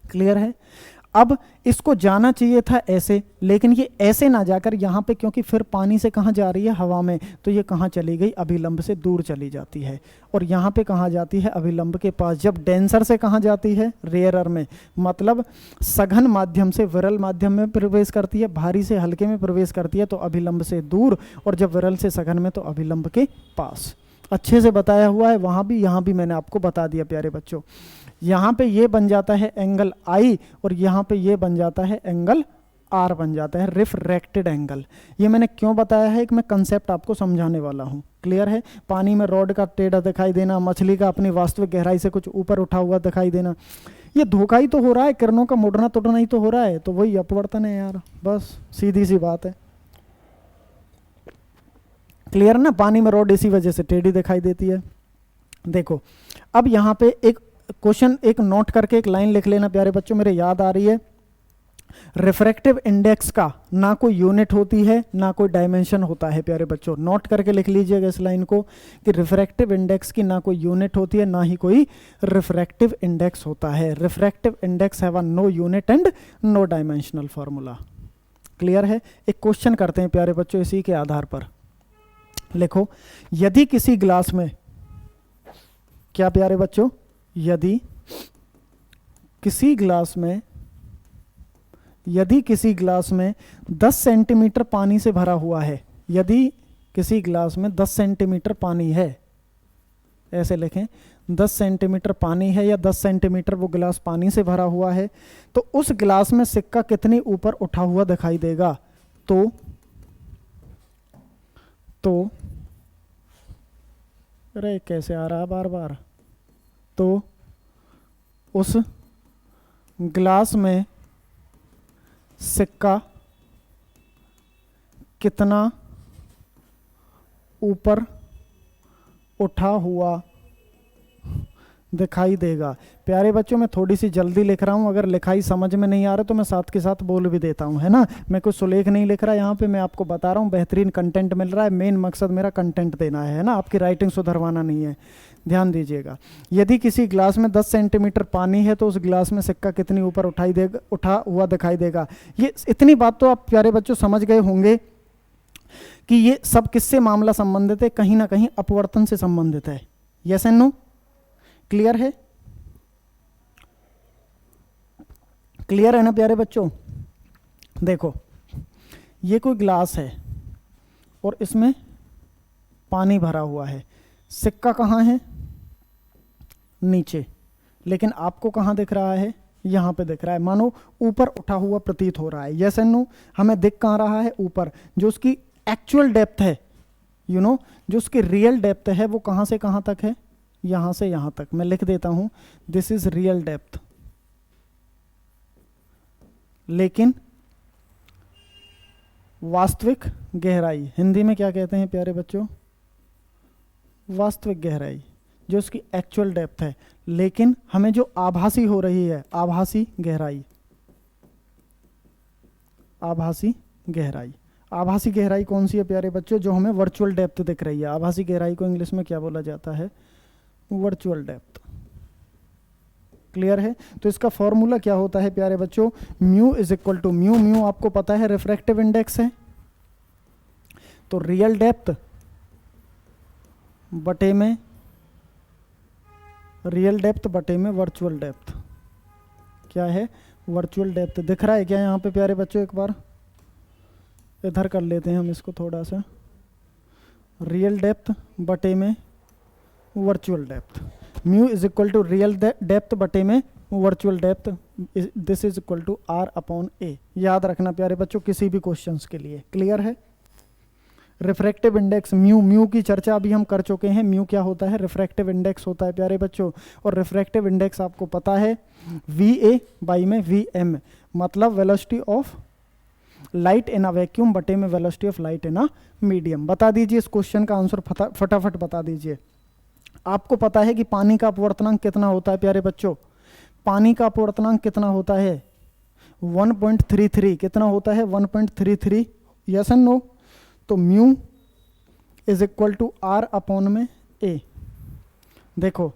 क्लियर है? अब इसको जाना चाहिए था ऐसे, लेकिन ये ऐसे ना जाकर यहाँ पे, क्योंकि फिर पानी से कहाँ जा रही है? हवा में, तो ये कहाँ चली गई? अभिलंब से दूर चली जाती है। और यहाँ पे कहाँ जाती है? अभिलंब के पास। जब डेंसर से कहाँ जाती है? रेयरर में। मतलब सघन माध्यम से विरल माध्यम में प्रवेश करती है, भारी से हल्के में प्रवेश करती है तो अभिलंब से दूर, और जब विरल से सघन में तो अभिलंब के पास। अच्छे से बताया हुआ है वहाँ भी, यहाँ भी मैंने आपको बता दिया प्यारे बच्चों। यहाँ पे ये बन जाता है एंगल आई, और यहाँ पे ये बन जाता है एंगल आर, बन जाता है रिफ्रैक्टेड एंगल। ये मैंने क्यों बताया है कि मैं कंसेप्ट आपको समझाने वाला हूँ। क्लियर है? पानी में रॉड का टेढ़ा दिखाई देना, मछली का अपनी वास्तविक गहराई से कुछ ऊपर उठा हुआ दिखाई देना, ये धोखा ही तो हो रहा है, किरणों का मुड़ना तुड़ना ही तो हो रहा है। तो वही अपवर्तन है यार, बस सीधी सी बात है। क्लियर ना? पानी में रॉड इसी वजह से टेढ़ी दिखाई देती है। देखो अब यहाँ पे एक क्वेश्चन, एक नोट करके एक लाइन लिख लेना प्यारे बच्चों, मेरे याद आ रही है। रिफ्रैक्टिव इंडेक्स का ना कोई यूनिट होती है ना कोई डायमेंशन होता है प्यारे बच्चों। नोट करके लिख लीजिएगा इस लाइन को कि रिफ्रैक्टिव इंडेक्स की ना कोई यूनिट होती है ना ही कोई रिफ्रैक्टिव इंडेक्स होता है। Refractive index have no unit and no dimensional formula. Clear है? एक क्वेश्चन करते हैं प्यारे बच्चों इसी के आधार पर। लिखो, यदि किसी ग्लास में, क्या प्यारे बच्चों, यदि किसी ग्लास में 10 सेंटीमीटर पानी से भरा हुआ है, यदि किसी ग्लास में 10 सेंटीमीटर पानी है, ऐसे लिखें, 10 सेंटीमीटर पानी है या 10 सेंटीमीटर वो गिलास पानी से भरा हुआ है, तो उस गिलास में सिक्का कितनी ऊपर उठा हुआ दिखाई देगा? तो अरे कैसे आ रहा बार बार? तो उस ग्लास में सिक्का कितना ऊपर उठा हुआ दिखाई देगा? प्यारे बच्चों मैं थोड़ी सी जल्दी लिख रहा हूँ, अगर लिखाई समझ में नहीं आ रहा तो मैं साथ के साथ बोल भी देता हूँ, है ना। मैं कुछ सुलेख नहीं लिख रहा यहाँ पे, मैं आपको बता रहा हूँ, बेहतरीन कंटेंट मिल रहा है। मेन मकसद मेरा कंटेंट देना है ना, आपकी राइटिंग सुधरवाना नहीं है। ध्यान दीजिएगा, यदि किसी ग्लास में 10 सेंटीमीटर पानी है तो उस ग्लास में सिक्का कितनी ऊपर उठा हुआ दिखाई देगा। ये इतनी बात तो आप प्यारे बच्चों समझ गए होंगे कि ये सब किससे मामला संबंधित है? कहीं ना कहीं अपवर्तन से संबंधित है। Yes and no? क्लियर है? क्लियर है ना प्यारे बच्चों? देखो ये कोई ग्लास है और इसमें पानी भरा हुआ है, सिक्का कहाँ है? नीचे, लेकिन आपको कहाँ दिख रहा है? यहाँ पे दिख रहा है, मानो ऊपर उठा हुआ प्रतीत हो रहा है। Yes and no? हमें दिख कहाँ रहा है? ऊपर। जो उसकी एक्चुअल डेप्थ है, यू नो, जो उसकी रियल डेप्थ है वो कहाँ से कहाँ तक है? यहाँ से यहाँ तक। मैं लिख देता हूँ, दिस इज रियल डेप्थ। लेकिन वास्तविक गहराई, हिंदी में क्या कहते हैं प्यारे बच्चों? वास्तविक गहराई, जो उसकी एक्चुअल डेप्थ है, लेकिन हमें जो आभासी हो रही है, आभासी गहराई। आभासी गहराई, आभासी गहराई कौन सी है प्यारे बच्चों? जो हमें वर्चुअल डेप्थ दिख रही है। आभासी गहराई को इंग्लिश में क्या बोला जाता है? Virtual depth. क्लियर है? तो इसका फॉर्मूला क्या होता है प्यारे बच्चों? Mu is equal to mu, mu आपको पता है रिफ्रैक्टिव इंडेक्स है, तो रियल डेप्थ बटे में, रियल डेप्थ बटे में वर्चुअल डेप्थ। क्या है? Virtual depth. दिख रहा है क्या यहाँ पे प्यारे बच्चों? एक बार इधर कर लेते हैं हम इसको थोड़ा सा, रियल डेप्थ बटे में virtual depth. Mu is equal to real depth बटे में virtual depth, this is equal to R/A। याद रखना प्यारे बच्चों किसी भी क्वेश्चंस के लिए। क्लियर है? रिफ्रैक्टिव इंडेक्स म्यू, म्यू की चर्चा अभी हम कर चुके हैं। म्यू क्या होता है? रिफ्रैक्टिव इंडेक्स होता है प्यारे बच्चों। और रिफ्रैक्टिव इंडेक्स आपको पता है VA बाई में VM, मतलब velocity of light in a vacuum बटे में velocity of light in a medium. बता दीजिए इस क्वेश्चन का आंसर फटाफट बता दीजिए। आपको पता है कि पानी का अपवर्तनांक कितना होता है प्यारे बच्चों? पानी का अपवर्तनांक कितना होता है? 1.33। कितना होता है? 1.33। Yes and no? तो mu is equal to R upon में A। देखो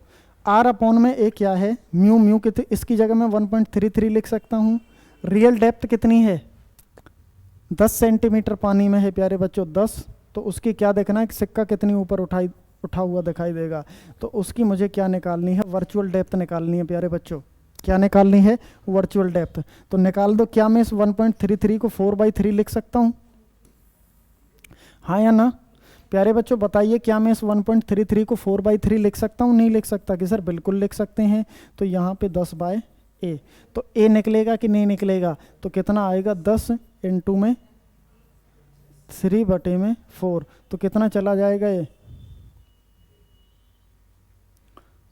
R अपॉन में A क्या है? म्यू, म्यू कितनी, इसकी जगह मैं 1.33 लिख सकता हूँ। रियल डेप्थ कितनी है? 10 सेंटीमीटर पानी में है प्यारे बच्चों, 10। तो उसकी क्या देखना है कि सिक्का कितनी ऊपर उठा हुआ दिखाई देगा। तो उसकी मुझे क्या निकालनी है? वर्चुअल डेप्थ निकालनी है प्यारे बच्चों। क्या निकालनी है? Virtual depth. तो निकाल दो। क्या मैं इस 1.33 को 4/3 लिख सकता हूँ? हाँ या ना प्यारे बच्चों बताइए, क्या मैं इस 1.33 को 4/3 लिख सकता हूँ? नहीं लिख सकता। कि सर बिल्कुल लिख सकते हैं। तो यहाँ पे 10/A। तो A निकलेगा कि नहीं निकलेगा? तो कितना आएगा? 10 इंटू में 3/4। तो कितना चला जाएगा ये?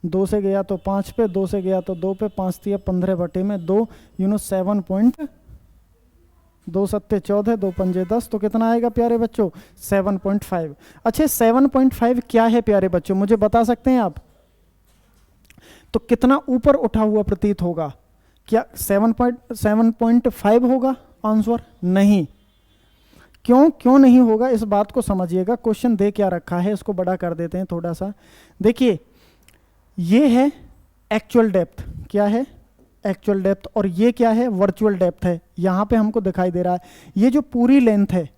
2 से गया तो 5 पे, 2 से गया तो 2 पे, 5 3 15/2, 7 2 7 14, 2 5 10। तो कितना आएगा प्यारे बच्चों? 7.5। अच्छा 7.5 क्या है प्यारे बच्चों, मुझे बता सकते हैं आप? तो कितना ऊपर उठा हुआ प्रतीत होगा? क्या 7.5 होगा आंसर? नहीं। क्यों नहीं होगा? इस बात को समझिएगा। क्वेश्चन दे क्या रखा है, इसको बड़ा कर देते हैं थोड़ा सा। देखिए ये है एक्चुअल डेप्थ। क्या है? Actual depth. और ये क्या है? वर्चुअल डेप्थ है। यहाँ पे हमको दिखाई दे रहा है ये जो पूरी लेंथ है,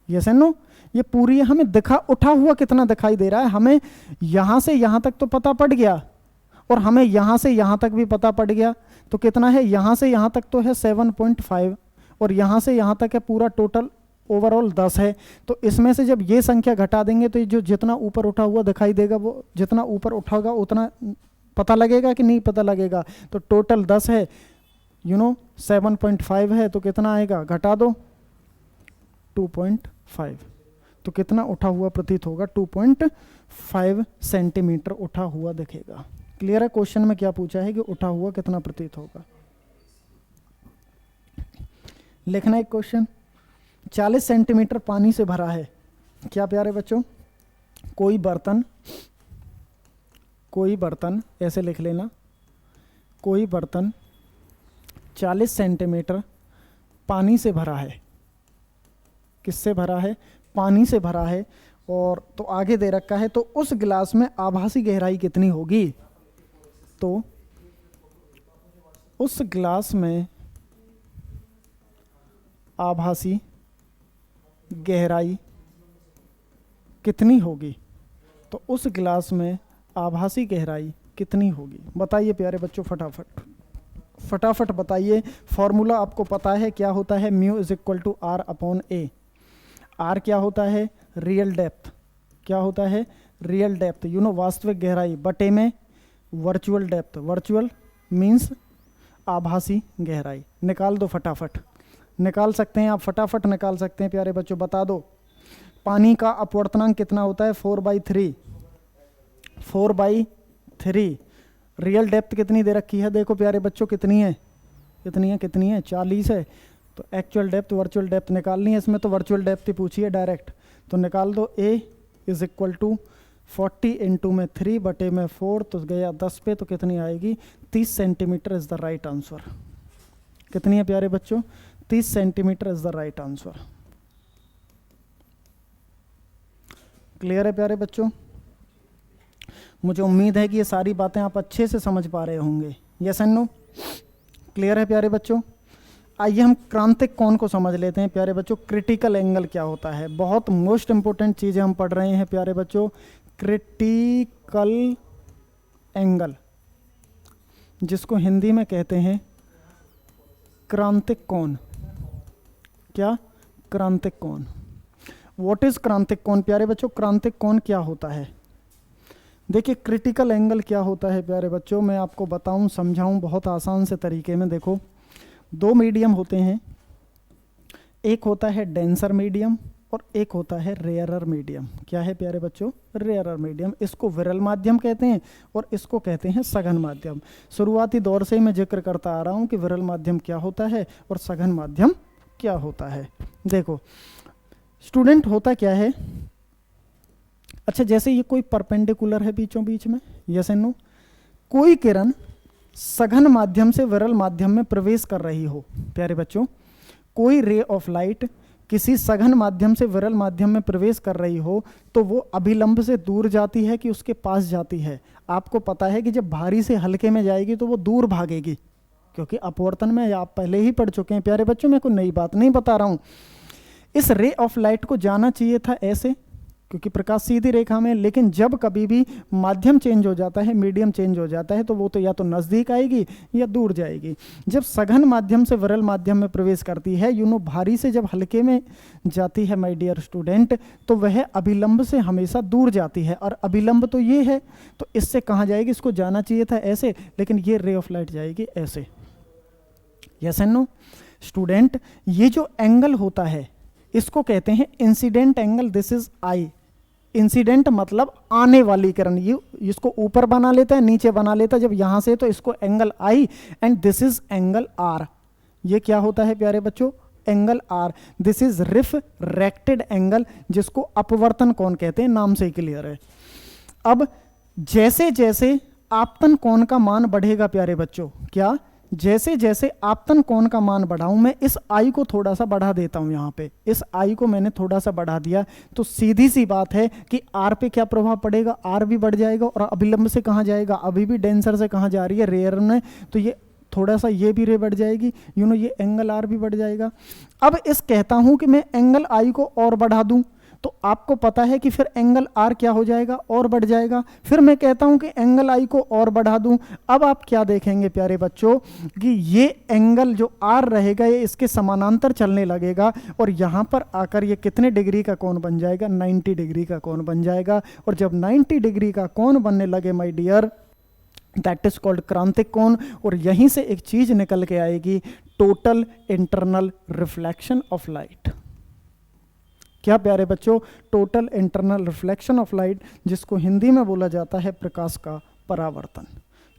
यस एंड नो, ये पूरी हमें उठा हुआ कितना दिखाई दे रहा है? हमें यहाँ से यहाँ तक तो पता पड़ गया, और हमें यहाँ से यहाँ तक भी पता पड़ गया। तो कितना है? यहाँ से यहाँ तक तो है 7.5, और यहाँ से यहाँ तक है पूरा टोटल ओवरऑल 10 है। तो इसमें से जब ये संख्या घटा देंगे तो ये जो जितना ऊपर उठा हुआ दिखाई देगा, वो जितना ऊपर उठागा उतना पता लगेगा कि नहीं पता लगेगा? तो टोटल 10 है, 7.5 है। तो कितना आएगा? घटा दो 2.5। तो कितना उठा हुआ प्रतीत होगा? 2.5 सेंटीमीटर उठा हुआ दिखेगा। क्लियर है? क्वेश्चन में क्या पूछा है कि उठा हुआ कितना प्रतीत होगा। लिखना एक क्वेश्चन। 40 सेंटीमीटर पानी से भरा है। क्या प्यारे बच्चों? कोई बर्तन ऐसे लिख लेना, कोई बर्तन 40 सेंटीमीटर पानी से भरा है। किससे भरा है? पानी से भरा है। और तो आगे दे रखा है, तो उस गिलास में आभासी गहराई कितनी होगी? तो उस गिलास में आभासी गहराई कितनी होगी? तो उस गिलास में आभासी गहराई कितनी होगी? बताइए प्यारे बच्चों, फटाफट बताइए। फॉर्मूला आपको पता है क्या होता है? Mu is equal to R upon A। R क्या होता है? Real depth. क्या होता है? रियल डेप्थ, वास्तविक गहराई, बटे में वर्चुअल डेप्थ। वर्चुअल मीन्स आभासी गहराई। निकाल दो फटाफट। निकाल सकते हैं आप, फटाफट निकाल सकते हैं प्यारे बच्चों, बता दो। पानी का अपवर्तनांक कितना होता है? 4/3। 4/3। रियल डेप्थ कितनी दे रखी है? देखो प्यारे बच्चों कितनी है? 40 है। तो एक्चुअल डेप्थ वर्चुअल डेप्थ निकालनी है। इसमें तो वर्चुअल डेप्थ ही पूछी है डायरेक्ट। तो निकाल दो। A is equal to 40 into में 3/4। तो गया 10 पे, तो कितनी आएगी? 30 centimetre is the right answer. कितनी है प्यारे बच्चों? 30 centimetre is the right answer. Clear है प्यारे बच्चों? मुझे उम्मीद है कि ये सारी बातें आप अच्छे से समझ पा रहे होंगे। Yes and no? क्लियर है प्यारे बच्चों? आइए हम क्रांतिक कोण को समझ लेते हैं प्यारे बच्चों। क्रिटिकल एंगल क्या होता है? बहुत मोस्ट इंपोर्टेंट चीज़ें हम पढ़ रहे हैं प्यारे बच्चों। क्रिटिकल एंगल, जिसको हिंदी में कहते हैं क्रांतिक कोण। क्या? क्रांतिक कोण। व्हाट इज क्रांतिक कोण प्यारे बच्चों? क्रांतिक कोण क्या होता है? देखिए क्रिटिकल एंगल क्या होता है प्यारे बच्चों, मैं आपको बताऊं, समझाऊं बहुत आसान से तरीके में। देखो, दो मीडियम होते हैं। एक होता है डेंसर मीडियम और एक होता है रेयरर मीडियम। क्या है प्यारे बच्चों? Rarer medium. इसको विरल माध्यम कहते हैं और इसको कहते हैं सघन माध्यम। शुरुआती दौर से ही मैं जिक्र करता आ रहा हूँ कि विरल माध्यम क्या होता है और सघन माध्यम क्या होता है। देखो स्टूडेंट, होता क्या है, अच्छा जैसे ये कोई परपेंडिकुलर है बीचों बीच में, यस एंड नो, कोई किरण सघन माध्यम से विरल माध्यम में प्रवेश कर रही हो प्यारे बच्चों, कोई रे ऑफ लाइट किसी सघन माध्यम से विरल माध्यम में प्रवेश कर रही हो तो वो अभिलंब से दूर जाती है कि उसके पास जाती है? आपको पता है कि जब भारी से हल्के में जाएगी तो वो दूर भागेगी, क्योंकि अपवर्तन में आप पहले ही पढ़ चुके हैं प्यारे बच्चों, मैं कोई नई बात नहीं बता रहा हूं। इस रे ऑफ लाइट को जाना चाहिए था ऐसे, क्योंकि प्रकाश सीधी रेखा में, लेकिन जब कभी भी माध्यम चेंज हो जाता है, मीडियम चेंज हो जाता है, तो वो तो या तो नज़दीक आएगी या दूर जाएगी। जब सघन माध्यम से विरल माध्यम में प्रवेश करती है, भारी से जब हल्के में जाती है माय डियर स्टूडेंट, तो वह अभिलंब से हमेशा दूर जाती है, और अभिलंब तो ये है, तो इससे कहाँ जाएगी? इसको जाना चाहिए था ऐसे, लेकिन ये रे ऑफ लाइट जाएगी ऐसे। यस एंड नो स्टूडेंट, ये जो एंगल होता है इसको कहते हैं incident angle. This is I. Incident मतलब आने वाली किरण, ये इसको ऊपर बना लेता है, नीचे बना लेता है, जब यहां से तो इसको angle I, and this is angle R. ये क्या होता है प्यारे बच्चों? Angle R. This is refracted angle, जिसको अपवर्तन कोण कहते हैं, नाम से ही क्लियर है। अब जैसे जैसे आपतन कोण का मान बढ़ेगा प्यारे बच्चों, क्या जैसे जैसे आपतन कोण का मान बढ़ाऊं, मैं इस आई को थोड़ा सा बढ़ा देता हूं, यहां पे इस आई को मैंने थोड़ा सा बढ़ा दिया, तो सीधी सी बात है कि आर पे क्या प्रभाव पड़ेगा? आर भी बढ़ जाएगा, और अभिलंब से कहां जाएगा? अभी भी डेंसर से कहां जा रही है? रेयर में, तो ये थोड़ा सा ये भी रे बढ़ जाएगी, ये एंगल आर भी बढ़ जाएगा। अब इस कहता हूं कि मैं एंगल आई को और बढ़ा दूं, तो आपको पता है कि फिर एंगल आर क्या हो जाएगा? और बढ़ जाएगा। फिर मैं कहता हूं कि एंगल आई को और बढ़ा दूं। अब आप क्या देखेंगे प्यारे बच्चों कि ये एंगल जो आर रहेगा ये इसके समानांतर चलने लगेगा, और यहां पर आकर ये कितने डिग्री का कोण बन जाएगा? 90 डिग्री का कोण बन जाएगा। और जब 90 डिग्री का कोण बनने लगे my dear, that is called क्रांतिक कोण। और यहीं से एक चीज निकल के आएगी, total internal reflection of light. क्या प्यारे बच्चों? Total internal reflection of light, जिसको हिंदी में बोला जाता है प्रकाश का परावर्तन।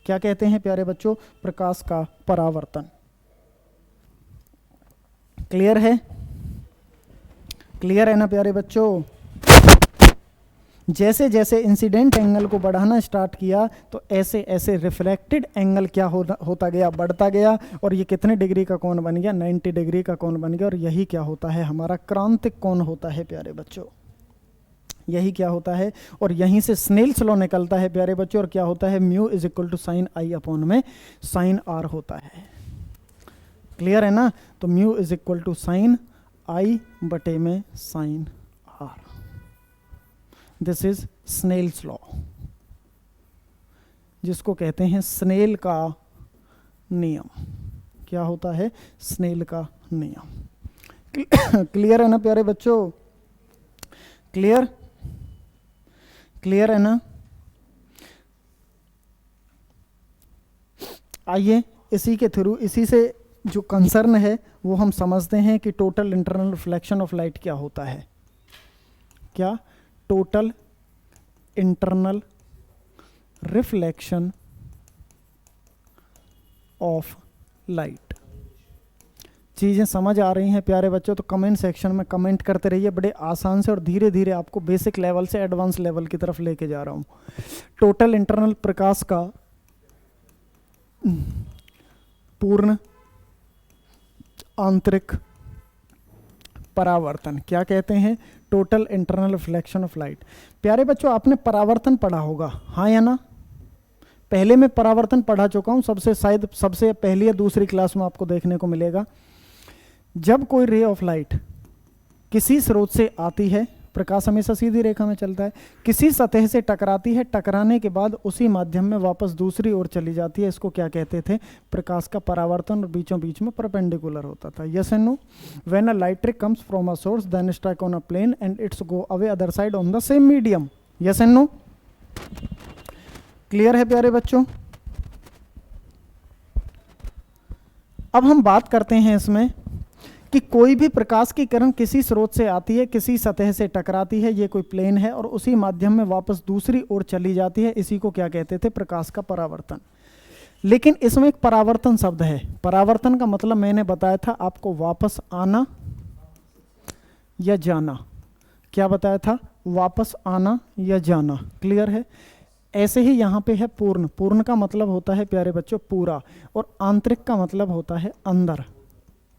क्या कहते हैं प्यारे बच्चों? प्रकाश का परावर्तन। क्लियर है? क्लियर है ना प्यारे बच्चों? जैसे जैसे इंसिडेंट एंगल को बढ़ाना स्टार्ट किया, तो ऐसे ऐसे रिफ्लेक्टेड एंगल क्या होता गया? बढ़ता गया। और ये कितने डिग्री का कोण बन गया? 90 डिग्री का कोण बन गया। और यही क्या होता है? हमारा क्रांतिक कोण होता है प्यारे बच्चों। यही क्या होता है? और यहीं से स्नेल्स लॉ निकलता है प्यारे बच्चों। और क्या होता है? Mu is equal to sine I upon में साइन आर होता है। क्लियर है ना? तो mu is equal to sine I बटे में sine R. This is Snell's law, जिसको कहते हैं स्नेल का नियम। क्या होता है? स्नेल का नियम। क्लियर है ना प्यारे बच्चों? क्लियर? क्लियर है ना? आइए इसी के थ्रू, इसी से जो कंसर्न है वो हम समझते हैं कि total internal reflection of light क्या होता है। क्या? Total internal reflection of light. चीज़ें समझ आ रही हैं प्यारे बच्चों? तो कमेंट सेक्शन में कमेंट करते रहिए, बड़े आसान से, और धीरे धीरे आपको बेसिक लेवल से एडवांस लेवल की तरफ लेके जा रहा हूँ। टोटल इंटरनल प्रकाश का पूर्ण आंतरिक परावर्तन क्या कहते हैं? Total internal reflection of light. प्यारे बच्चों, आपने परावर्तन पढ़ा होगा, हाँ या ना? पहले मैं परावर्तन पढ़ा चुका हूं, शायद सबसे पहली या दूसरी क्लास में आपको देखने को मिलेगा। जब कोई रे ऑफ लाइट किसी स्रोत से आती है, प्रकाश हमेशा सीधी रेखा में चलता है, किसी सतह से टकराती है, टकराने के बाद उसी माध्यम में वापस दूसरी ओर चली जाती है, इसको क्या कहते थे? प्रकाश का परावर्तन। और बीचों बीच में परपेंडिकुलर होता था। Yes and no? When a light ray comes from a source then strike on a plane and its go away other side on the same medium. Yes and no? Clear है प्यारे बच्चों? अब हम बात करते हैं इसमें कि कोई भी प्रकाश की किरण किसी स्रोत से आती है, किसी सतह से टकराती है, ये कोई प्लेन है, और उसी माध्यम में वापस दूसरी ओर चली जाती है, इसी को क्या कहते थे? प्रकाश का परावर्तन। लेकिन इसमें एक परावर्तन शब्द है। परावर्तन का मतलब मैंने बताया था आपको, वापस आना या जाना। क्या बताया था? वापस आना या जाना। क्लियर है? ऐसे ही यहाँ पे है पूर्ण। पूर्ण का मतलब होता है प्यारे बच्चों पूरा, और आंतरिक का मतलब होता है अंदर।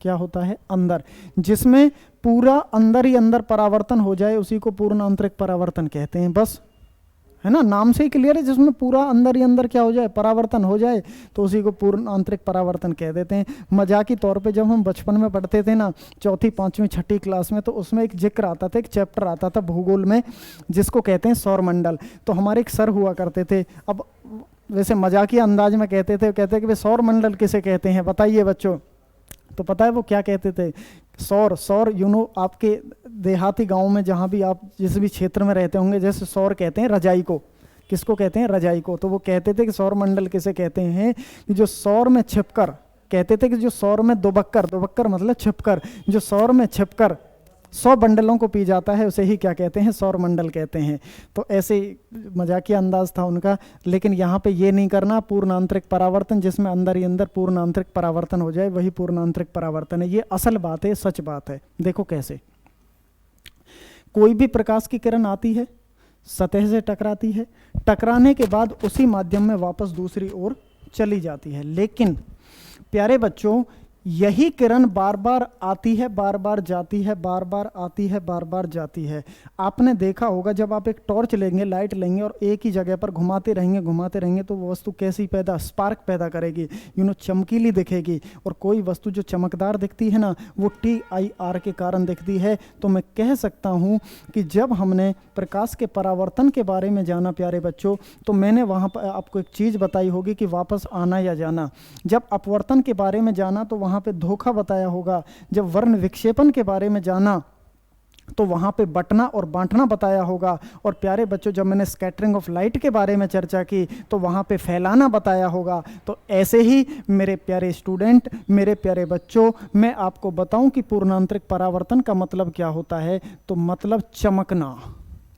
क्या होता है? अंदर। जिसमें पूरा अंदर ही अंदर परावर्तन हो जाए उसी को पूर्ण आंतरिक परावर्तन कहते हैं। बस, है ना, नाम से ही क्लियर है। जिसमें पूरा अंदर ही अंदर क्या हो जाए? परावर्तन हो जाए, तो उसी को पूर्ण आंतरिक परावर्तन कह देते हैं। मजाकी तौर पे जब हम बचपन में पढ़ते थे ना, चौथी पांचवी छठी क्लास में, तो उसमें एक जिक्र आता था, एक चैप्टर आता था भूगोल में, जिसको कहते हैं सौरमंडल। तो हमारे एक सर हुआ करते थे, अब वैसे मजाकी अंदाज में कहते थे, कहते कि भाई सौरमंडल किसे कहते हैं बताइए बच्चों? तो पता है वो क्या कहते थे? सौर, सौर आपके देहाती गांव में जहाँ भी आप जिस भी क्षेत्र में रहते होंगे, जैसे सौर कहते हैं रजाई को। किसको कहते हैं? रजाई को। तो वो कहते थे कि सौर मंडल किसे कहते हैं? कि जो सौर में छिपकर, कहते थे कि जो सौर में दुबक्कर, दुबक्कर मतलब छिपकर, जो सौर में छिपकर 100 बंडलों को पी जाता है, उसे ही क्या कहते हैं? सौर मंडल कहते हैं। तो ऐसे मजाकिया अंदाज था उनका। लेकिन यहाँ पे ये नहीं करना, पूर्ण आंतरिक परावर्तन, जिसमें अंदर ही अंदर पूर्ण आंतरिक परावर्तन हो जाए, वही पूर्ण आंतरिक परावर्तन है। ये असल बात है, सच बात है। देखो कैसे, कोई भी प्रकाश की किरण आती है, सतह से टकराती है, टकराने के बाद उसी माध्यम में वापस दूसरी ओर चली जाती है। लेकिन प्यारे बच्चों, यही किरण बार बार आती है, बार बार जाती है, बार बार आती है, बार बार जाती है। आपने देखा होगा, जब आप एक टॉर्च लेंगे, लाइट लेंगे और एक ही जगह पर घुमाते रहेंगे तो वो वस्तु कैसी स्पार्क पैदा करेगी, चमकीली दिखेगी। और कोई वस्तु जो चमकदार दिखती है ना, वो TIR के कारण दिखती है। तो मैं कह सकता हूँ कि जब हमने प्रकाश के परावर्तन के बारे में जाना प्यारे बच्चों, तो मैंने वहाँ पर आपको एक चीज़ बताई होगी कि वापस आना या जाना। जब अपवर्तन के बारे में जाना तो वहाँ पे धोखा बताया होगा। जब वर्ण विक्षेपण के बारे में जाना तो वहाँ पे बंटना और बांटना बताया होगा। और प्यारे बच्चों, जब मैंने स्कैटरिंग ऑफ लाइट के बारे में चर्चा की तो वहाँ पे फैलाना बताया होगा। तो ऐसे ही मेरे प्यारे स्टूडेंट, मेरे प्यारे बच्चों, मैं आपको बताऊं कि पूर्णांतरिक परावर्तन का मतलब क्या होता है। तो मतलब चमकना।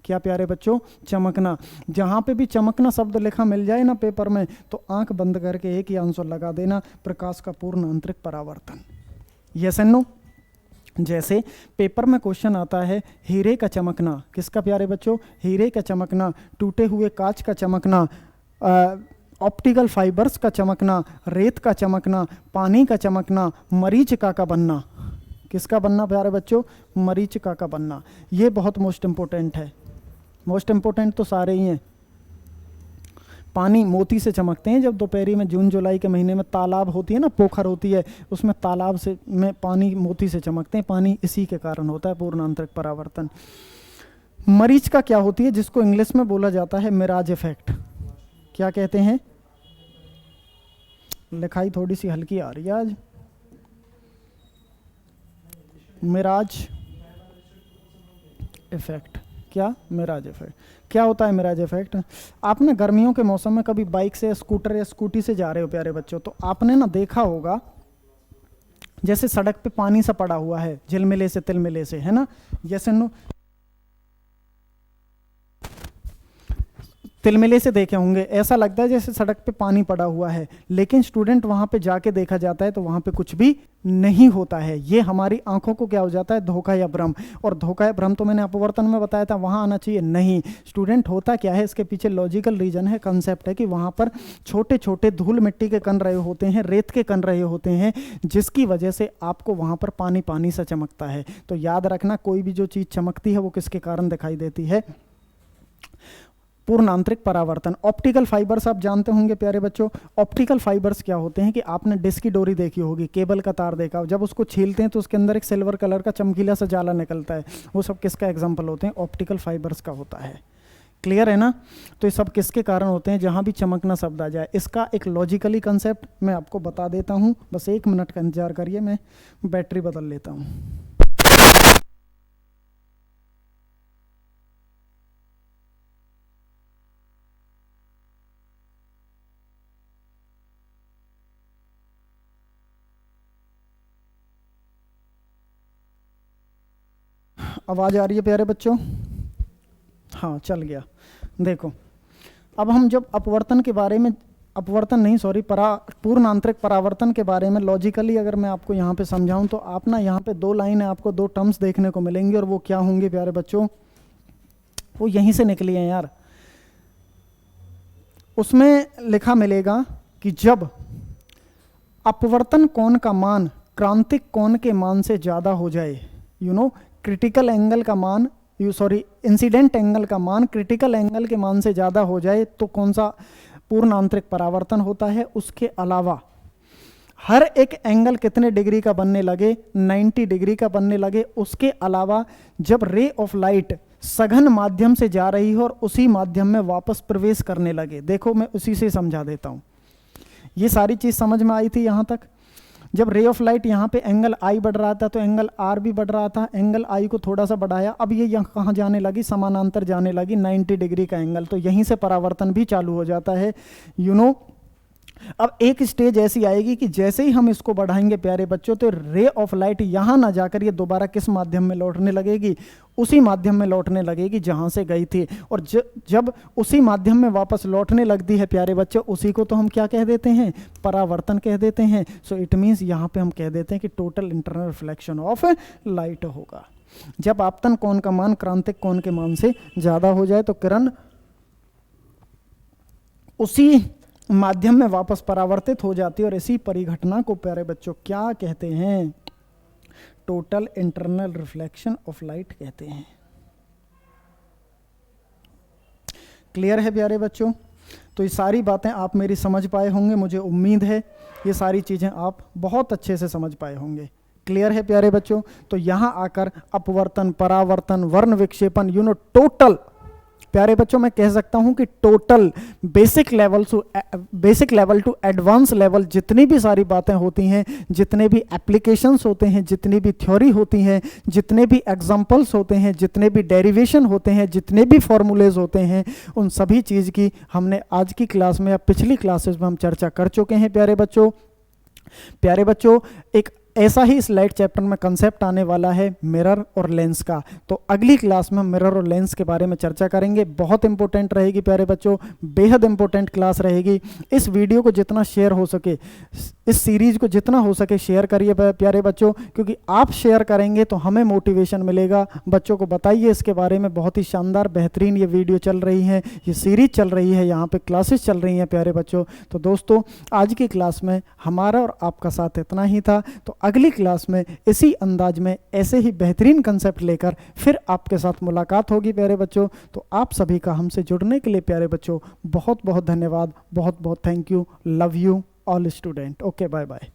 क्या प्यारे बच्चों? चमकना। जहाँ पे भी चमकना शब्द लिखा मिल जाए ना पेपर में, तो आंख बंद करके एक ही आंसर लगा देना, प्रकाश का पूर्ण आंतरिक परावर्तन। Yes and no? जैसे पेपर में क्वेश्चन आता है, हीरे का चमकना। किसका प्यारे बच्चों? हीरे का चमकना, टूटे हुए कांच का चमकना, ऑप्टिकल फाइबर्स का चमकना, रेत का चमकना, पानी का चमकना, मरीचिका का बनना। किसका बनना प्यारे बच्चों? मरीचिका का बनना। ये बहुत मोस्ट इंपॉर्टेंट है। मोस्ट इंपॉर्टेंट तो सारे ही हैं। पानी मोती से चमकते हैं। जब दोपहरी में जून जुलाई के महीने में तालाब होती है ना, पोखर होती है, उसमें तालाब से में पानी मोती से चमकते हैं। पानी इसी के कारण होता है पूर्ण आंतरिक परावर्तन। मरीचिका क्या होती है, जिसको इंग्लिश में बोला जाता है मिराज इफेक्ट। क्या कहते हैं? लिखाई थोड़ी सी हल्की आ रही है आज। मिराज इफेक्ट। क्या? मिराज इफेक्ट। क्या होता है मिराज इफेक्ट? आपने गर्मियों के मौसम में कभी बाइक से, स्कूटर या स्कूटी से जा रहे हो प्यारे बच्चों, तो आपने ना देखा होगा जैसे सड़क पे पानी सा पड़ा हुआ है, झिलमिले से तिलमिले से, है ना? जैसे नो तिलमिले से देखे होंगे, ऐसा लगता है जैसे सड़क पे पानी पड़ा हुआ है। लेकिन स्टूडेंट वहाँ पे जाके देखा जाता है तो वहाँ पे कुछ भी नहीं होता है। ये हमारी आंखों को क्या हो जाता है? धोखा या भ्रम। और धोखा या भ्रम तो मैंने अपवर्तन में बताया था, वहाँ आना चाहिए नहीं। स्टूडेंट होता क्या है, इसके पीछे लॉजिकल रीजन है, कंसेप्ट है कि वहाँ पर छोटे छोटे धूल मिट्टी के कण रहे होते हैं, रेत के कण रहे होते हैं, जिसकी वजह से आपको वहाँ पर पानी पानी सा चमकता है। तो याद रखना, कोई भी जो चीज़ चमकती है वो किसके कारण दिखाई देती है? पूर्ण आंतरिक परावर्तन। ऑप्टिकल फाइबर्स आप जानते होंगे प्यारे बच्चों। ऑप्टिकल फाइबर्स क्या होते हैं कि आपने डिश की डोरी देखी होगी, केबल का तार देखा हो, जब उसको छीलते हैं तो उसके अंदर एक सिल्वर कलर का चमकीला सा जाला निकलता है। वो सब किसका एग्जाम्पल होते हैं? ऑप्टिकल फाइबर्स का होता है। क्लियर है ना? तो ये सब किसके कारण होते हैं? जहां भी चमकना शब्द आ जाए। इसका एक लॉजिकली कंसेप्ट मैं आपको बता देता हूं, बस 1 मिनट का इंतजार करिए, मैं बैटरी बदल लेता हूं। आवाज़ आ रही है प्यारे बच्चों? हाँ चल गया। देखो अब हम जब अपवर्तन के बारे में, अपवर्तन नहीं सॉरी, पूर्ण आंतरिक परावर्तन के बारे में लॉजिकली अगर मैं आपको यहाँ पे समझाऊं तो आप ना यहाँ पे 2 लाइन है, आपको 2 टर्म्स देखने को मिलेंगी और वो क्या होंगे प्यारे बच्चों? वो यहीं से निकली हैं यार। उसमें लिखा मिलेगा कि जब अपवर्तन कोण का मान क्रांतिक कोण के मान से ज़्यादा हो जाए, क्रिटिकल एंगल का मान, इंसिडेंट एंगल का मान क्रिटिकल एंगल के मान से ज़्यादा हो जाए तो कौन सा पूर्ण आंतरिक परावर्तन होता है। उसके अलावा हर एक एंगल कितने डिग्री का बनने लगे? 90 डिग्री का बनने लगे। उसके अलावा जब रे ऑफ लाइट सघन माध्यम से जा रही हो और उसी माध्यम में वापस प्रवेश करने लगे। देखो मैं उसी से समझा देता हूँ। ये सारी चीज़ समझ में आई थी यहाँ तक? जब रे ऑफ लाइट यहाँ पे एंगल आई बढ़ रहा था तो एंगल आर भी बढ़ रहा था, एंगल आई को थोड़ा सा बढ़ाया, अब ये यहाँ कहाँ जाने लगी? समानांतर जाने लगी, 90 डिग्री का एंगल। तो यहीं से परावर्तन भी चालू हो जाता है। अब एक स्टेज ऐसी आएगी कि जैसे ही हम इसको बढ़ाएंगे प्यारे बच्चों तो रे ऑफ लाइट यहाँ ना जाकर ये दोबारा किस माध्यम में लौटने लगेगी? उसी माध्यम में लौटने लगेगी जहाँ से गई थी। और जब उसी माध्यम में वापस लौटने लगती है प्यारे बच्चों, उसी को तो हम क्या कह देते हैं? परावर्तन कह देते हैं। सो इट मीन्स यहाँ पे हम कह देते हैं कि total internal reflection of light होगा जब आपतन कोण का मान क्रांतिक कोण के मान से ज़्यादा हो जाए तो किरण उसी माध्यम में वापस परावर्तित हो जाती है। और इसी परिघटना को प्यारे बच्चों क्या कहते हैं? Total internal reflection of light कहते हैं। क्लियर है प्यारे बच्चों? तो ये सारी बातें आप मेरी समझ पाए होंगे, मुझे उम्मीद है ये सारी चीज़ें आप बहुत अच्छे से समझ पाए होंगे। क्लियर है प्यारे बच्चों? तो यहाँ आकर अपवर्तन, परावर्तन, वर्ण विक्षेपन, टोटल प्यारे बच्चों मैं कह सकता हूं कि total basic level to advance level जितनी भी सारी बातें होती हैं, जितने भी एप्लीकेशंस होते हैं, जितनी भी थ्योरी होती हैं, जितने भी एग्जांपल्स होते हैं, जितने भी डेरिवेशन होते हैं, जितने भी फॉर्मूलेज होते हैं, उन सभी चीज़ की हमने आज की क्लास में या पिछली क्लासेस में हम चर्चा कर चुके हैं प्यारे बच्चों। प्यारे बच्चों एक ऐसा ही इस लाइट चैप्टर में कंसेप्ट आने वाला है मिरर और लेंस का। तो अगली क्लास में हम मिरर और लेंस के बारे में चर्चा करेंगे। बहुत इंपॉर्टेंट रहेगी प्यारे बच्चों, बेहद इंपॉर्टेंट क्लास रहेगी। इस वीडियो को जितना शेयर हो सके, इस सीरीज को जितना हो सके शेयर करिए प्यारे बच्चों, क्योंकि आप शेयर करेंगे तो हमें मोटिवेशन मिलेगा। बच्चों को बताइए इसके बारे में। बहुत ही शानदार बेहतरीन ये वीडियो चल रही है, ये सीरीज चल रही है, यहाँ पे क्लासेस चल रही हैं प्यारे बच्चों। तो दोस्तों आज की क्लास में हमारा और आपका साथ इतना ही था। तो अगली क्लास में इसी अंदाज में ऐसे ही बेहतरीन कंसेप्ट लेकर फिर आपके साथ मुलाकात होगी प्यारे बच्चों। तो आप सभी का हमसे जुड़ने के लिए प्यारे बच्चों बहुत बहुत धन्यवाद, बहुत बहुत thank you, love you all student. Okay bye bye.